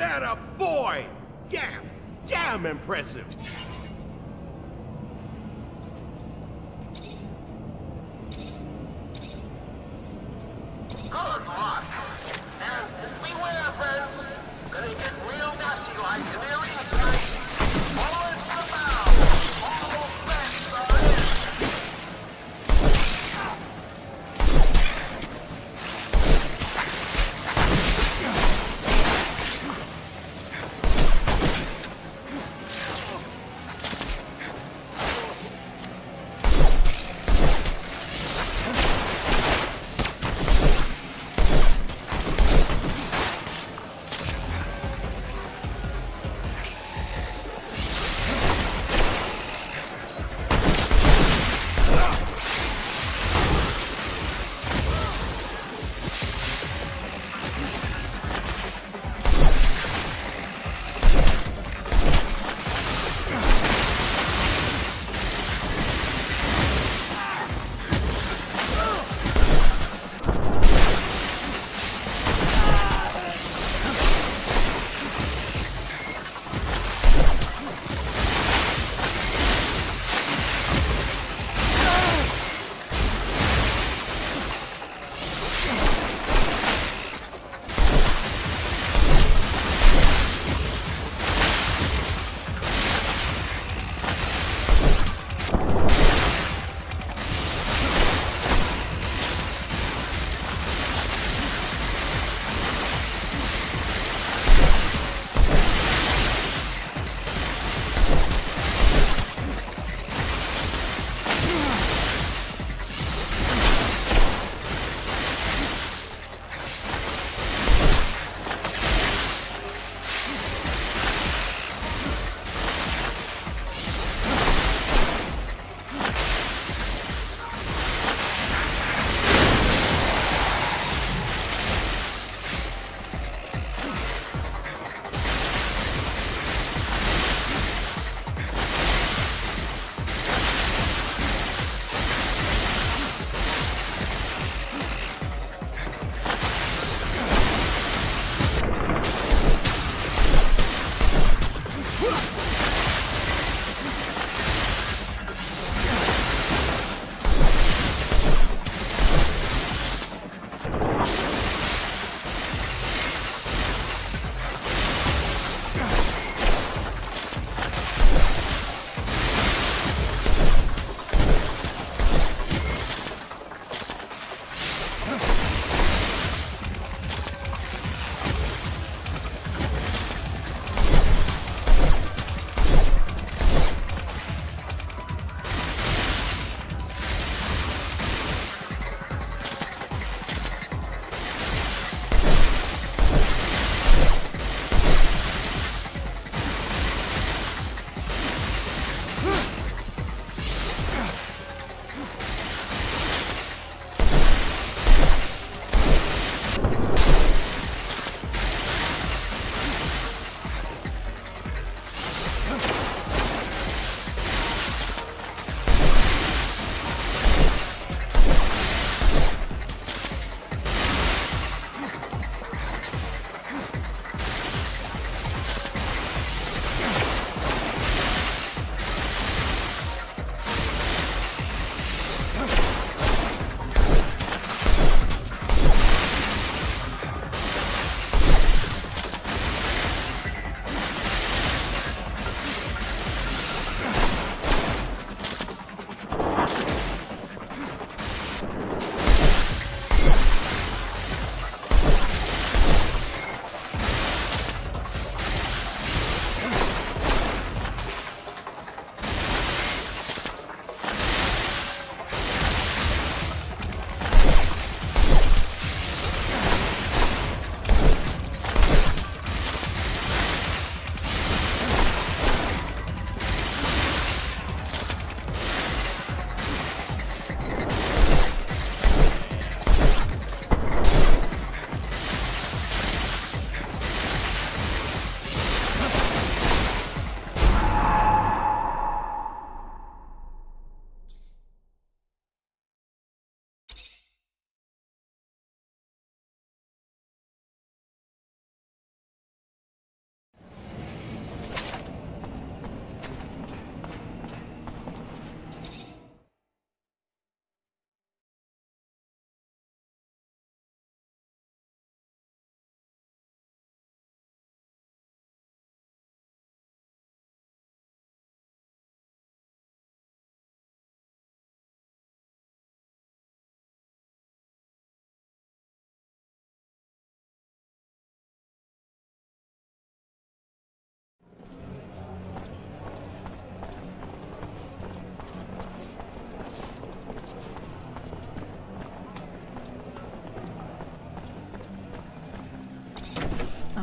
That a boy! Damn impressive! Good luck. And beware, friends. Gonna get real nasty like in the arena tonight. Forward to the bow. All bets are in.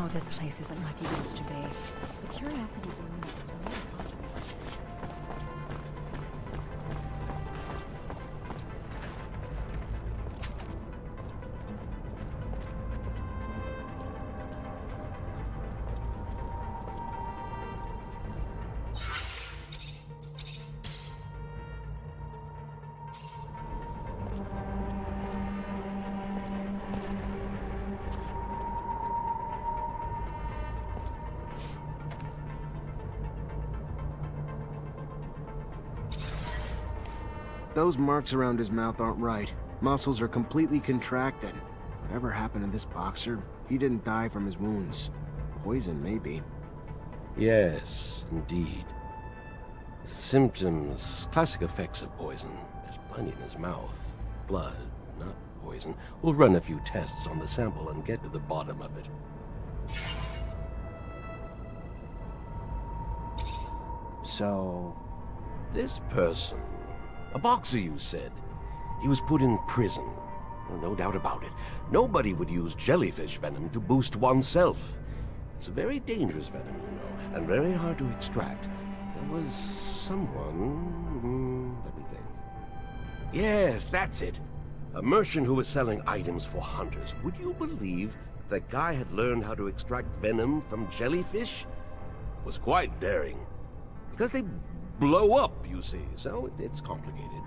Oh, this place isn't like it used to be. The curiosity's room is more comfortable. Those marks around his mouth aren't right. Muscles are completely contracted. Whatever happened to this boxer, he didn't die from his wounds. Poison, maybe. Yes, indeed. Symptoms, classic effects of poison. There's plenty in his mouth. Blood, not poison. We'll run a few tests on the sample and get to the bottom of it. So... This person, a boxer you said, he was put in prison. Well, no doubt about it. Nobody would use jellyfish venom to boost oneself. It's a very dangerous venom, you know, and very hard to extract. There was someone... let me think. Yes, that's it. A merchant who was selling items for hunters. Would you believe that guy had learned how to extract venom from jellyfish? It was quite daring. Because they blow up, you see, so it's complicated.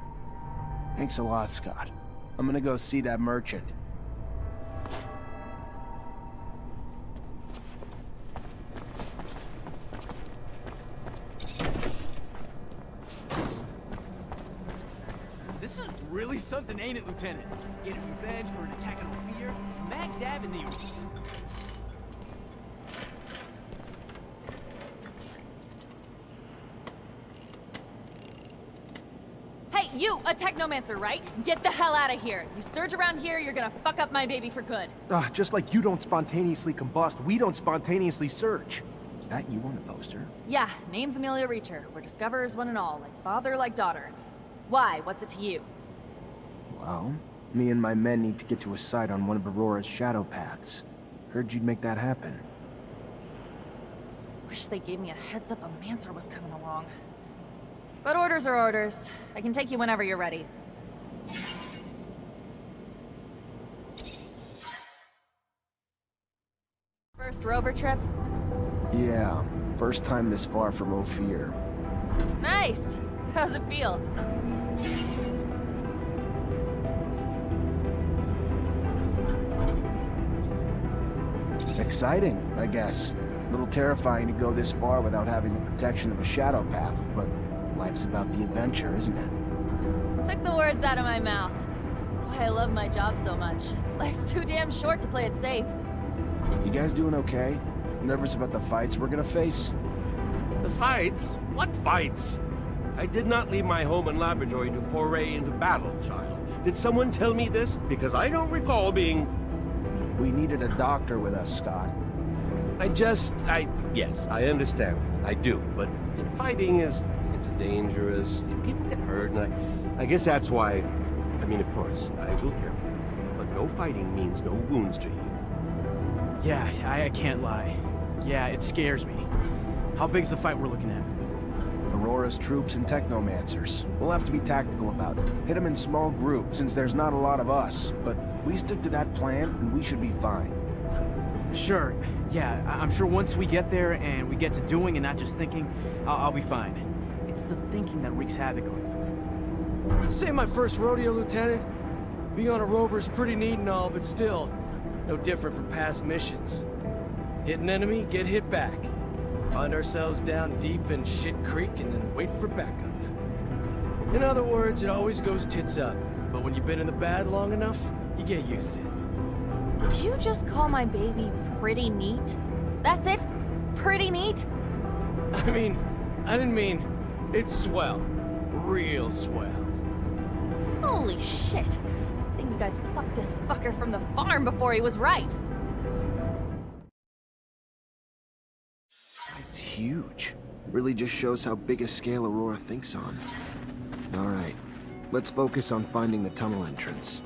Thanks a lot, Scott. I'm gonna go see that merchant. This is really something, ain't it, Lieutenant? Getting revenge for an attack on Ophir, smack dab in the... Hey, you, a Technomancer, right? Get the hell out of here. You surge around here, you're gonna fuck up my baby for good. Just like you don't spontaneously combust, we don't spontaneously surge. Is that you on the poster? Yeah, name's Amelia Reacher. We're discoverers one and all, like father, like daughter. Why? What's it to you? Well, me and my men need to get to a site on one of Aurora's shadow paths. Heard you'd make that happen. Wish they gave me a heads up a Mancer was coming along. But orders are orders. I can take you whenever you're ready. First rover trip? Yeah, first time this far from Ophir. Nice! How's it feel? Exciting, I guess. A little terrifying to go this far without having the protection of a shadow path, but life's about the adventure, isn't it? Took the words out of my mouth. That's why I love my job so much. Life's too damn short to play it safe. You guys doing okay? Nervous about the fights we're gonna face? The fights? What fights? I did not leave my home and laboratory to foray into battle, child. Did someone tell me this? Because I don't recall being... We needed a doctor with us, Scott. Yes, I understand. I do, but fighting it's dangerous. People get hurt, and I guess that's why... I mean, of course, I will care for you, but no fighting means no wounds to you. Yeah, I can't lie. Yeah, it scares me. How big's the fight we're looking at? Aurora's troops and Technomancers. We'll have to be tactical about it. Hit them in small groups, since there's not a lot of us. But we stick to that plan, and we should be fine. Sure. Yeah, I'm sure once we get there and we get to doing and not just thinking, I'll be fine. It's the thinking that wreaks havoc on me. This ain't my first rodeo, Lieutenant. Being on a rover is pretty neat and all, but still, no different from past missions. Hit an enemy, get hit back. Find ourselves down deep in Shit Creek and then wait for backup. In other words, it always goes tits up. But when you've been in the bad long enough, you get used to it. Did you just call my baby pretty neat? That's it? Pretty neat? I didn't mean... It's swell. Real swell. Holy shit. I think you guys plucked this fucker from the farm before he was ripe. It's huge. Really just shows how big a scale Aurora thinks on. Alright, let's focus on finding the tunnel entrance.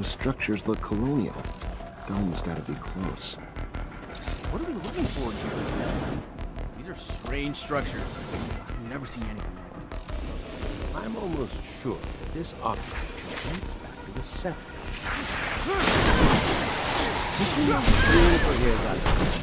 Those structures look colonial. Dome's gotta be close. What are we looking for here? These are strange structures. I've never seen anything like this. I'm almost sure that this architecture dates back to the 70s. Beautiful here, guys.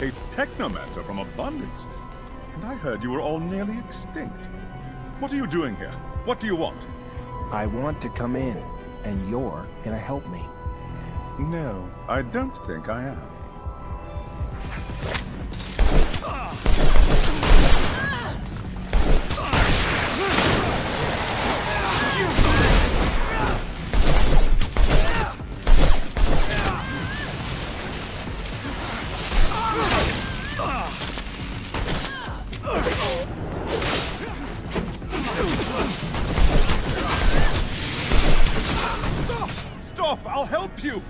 A Technomancer from Abundance. And I heard you were all nearly extinct. What are you doing here? What do you want? I want to come in, and you're gonna help me. No, I don't think I am. Stop! I'll help you!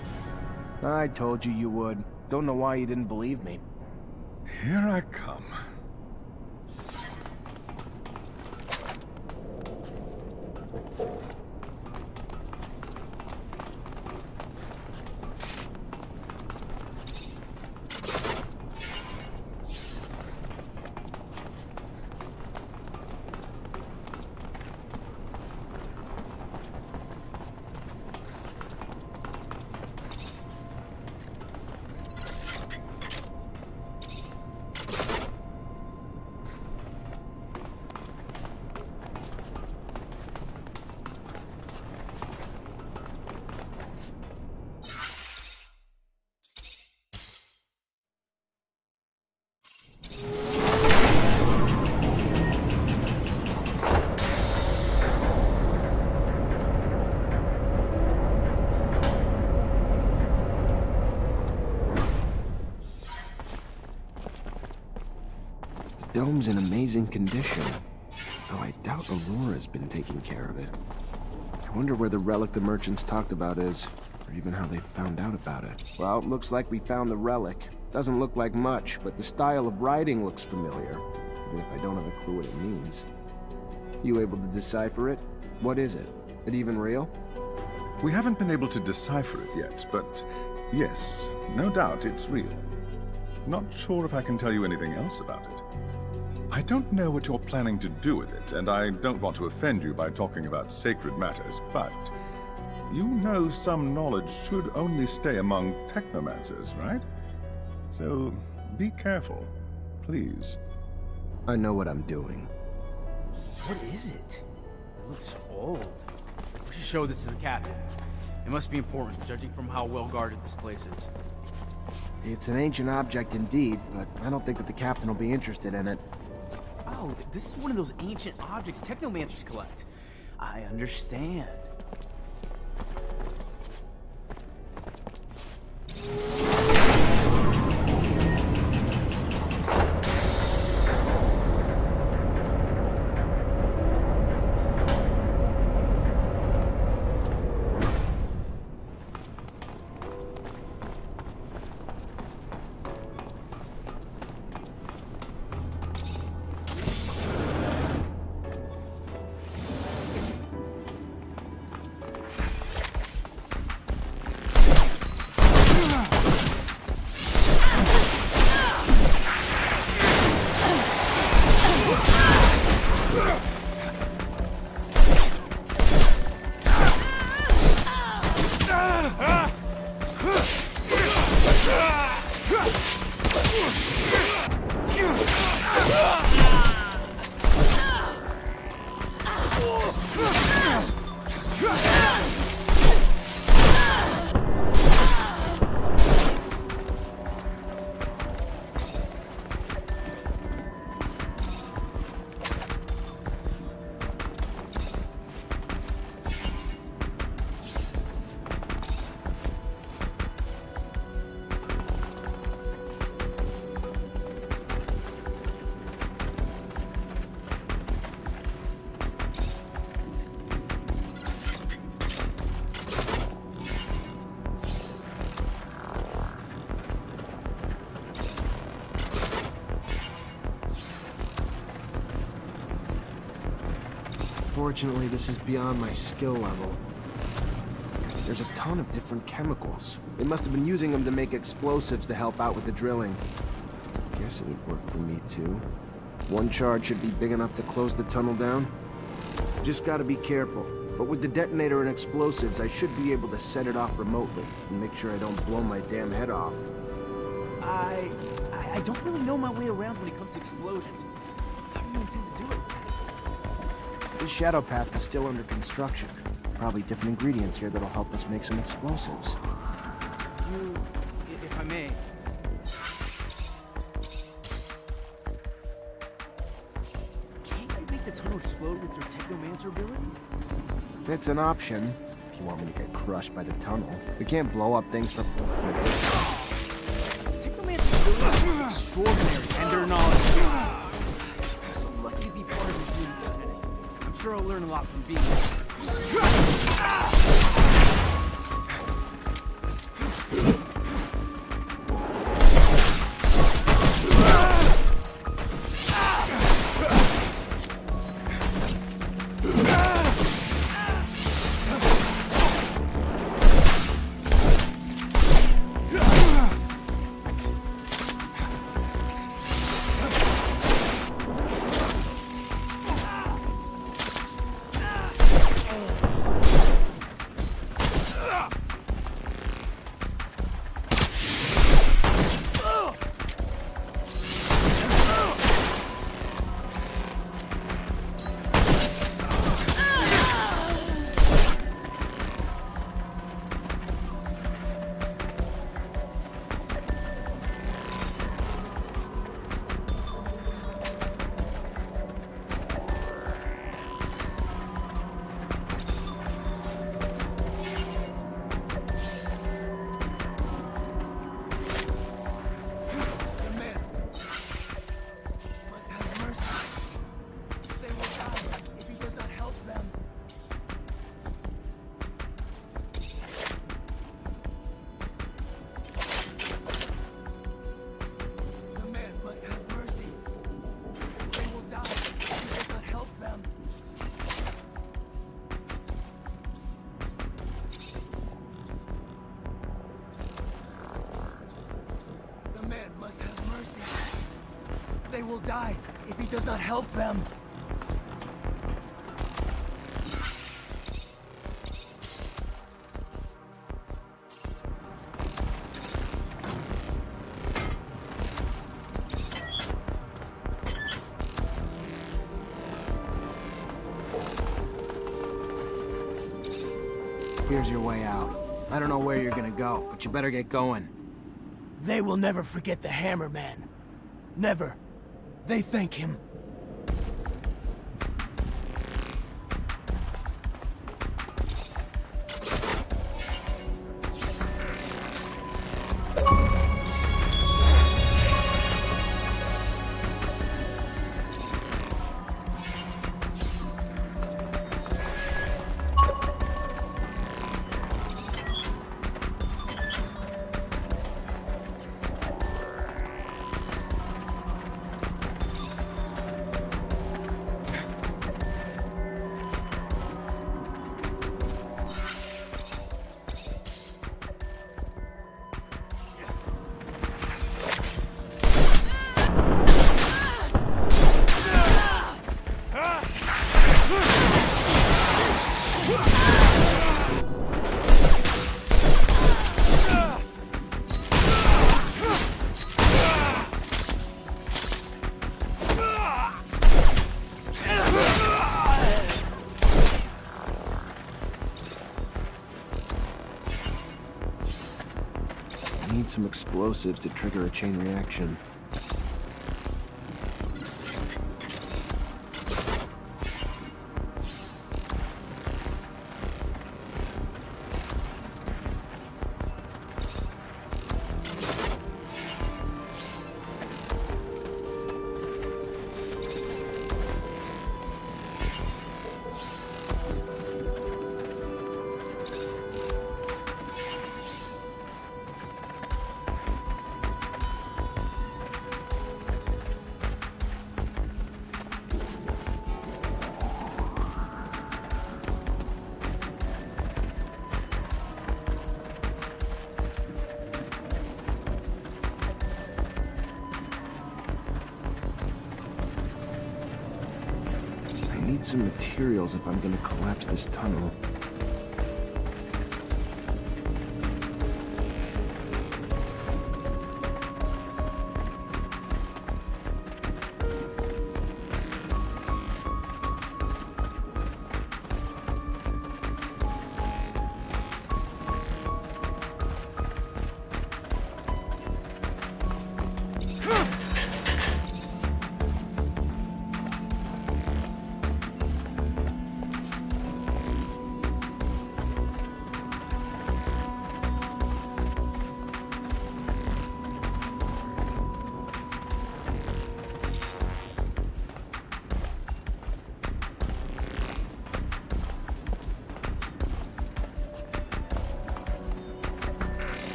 I told you you would. Don't know why you didn't believe me. Here I come. The dome's in amazing condition, though I doubt Aurora's been taking care of it. I wonder where the relic the merchants talked about is, or even how they found out about it. Well, it looks like we found the relic. Doesn't look like much, but the style of writing looks familiar, even if I don't have a clue what it means. You able to decipher it? What is it? It even real? We haven't been able to decipher it yet, but yes, no doubt it's real. Not sure if I can tell you anything else about it. I don't know what you're planning to do with it, and I don't want to offend you by talking about sacred matters, but you know some knowledge should only stay among Technomancers, right? So be careful, please. I know what I'm doing. What is it? It looks old. We should show this to the captain. It must be important, judging from how well guarded this place is. It's an ancient object indeed, but I don't think that the captain will be interested in it. Oh, this is one of those ancient objects Technomancers collect. I understand. Unfortunately, this is beyond my skill level. There's a ton of different chemicals. They must have been using them to make explosives to help out with the drilling. Guess it would work for me too. One charge should be big enough to close the tunnel down. Just gotta be careful. But with the detonator and explosives, I should be able to set it off remotely and make sure I don't blow my damn head off. I don't really know my way around when it comes to explosions. How do you intend to do it? This shadow path is still under construction. Probably different ingredients here that'll help us make some explosives. If I may. Can't I make the tunnel explode with your Technomancer abilities? It's an option, if you want me to get crushed by the tunnel. We can't blow up things for... Technomancer's abilities are extraordinary, and their knowledge. I'm so lucky to be part of this unit, Lieutenant. I'm sure I'll learn a lot from being here. They will die if he does not help them. Here's your way out. I don't know where you're gonna go, but you better get going. They will never forget the Hammerman. Never. They thank him. Need some explosives to trigger a chain reaction. I need some materials if I'm gonna collapse this tunnel.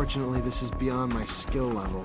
Unfortunately, this is beyond my skill level.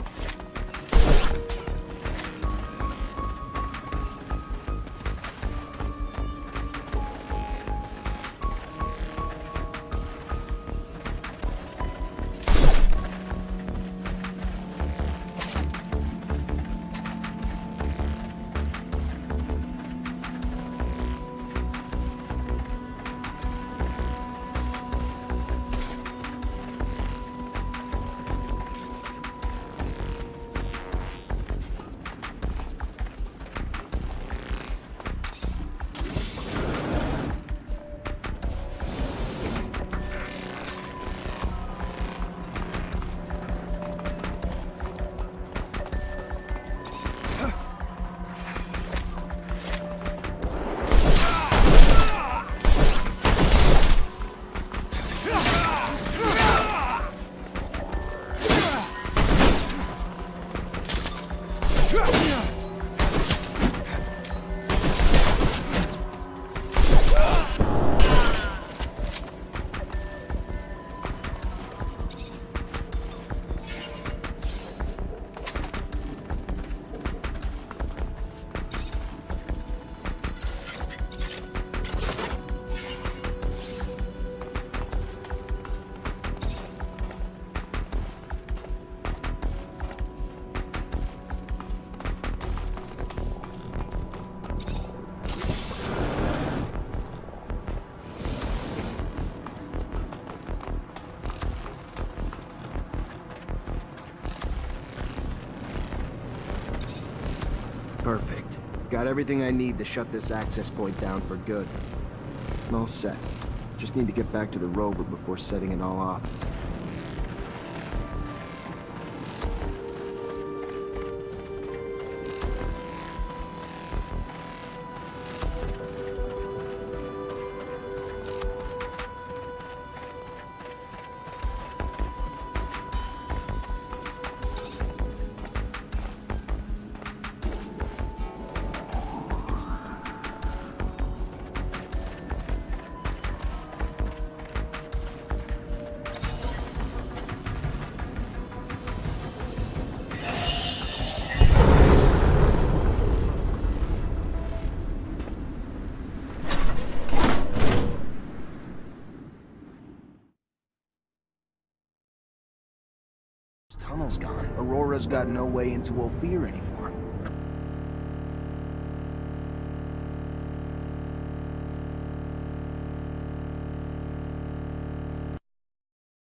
Perfect. Got everything I need to shut this access point down for good. All set. Just need to get back to the rover before setting it all off. Tunnel's gone. Aurora's got no way into Ophir anymore.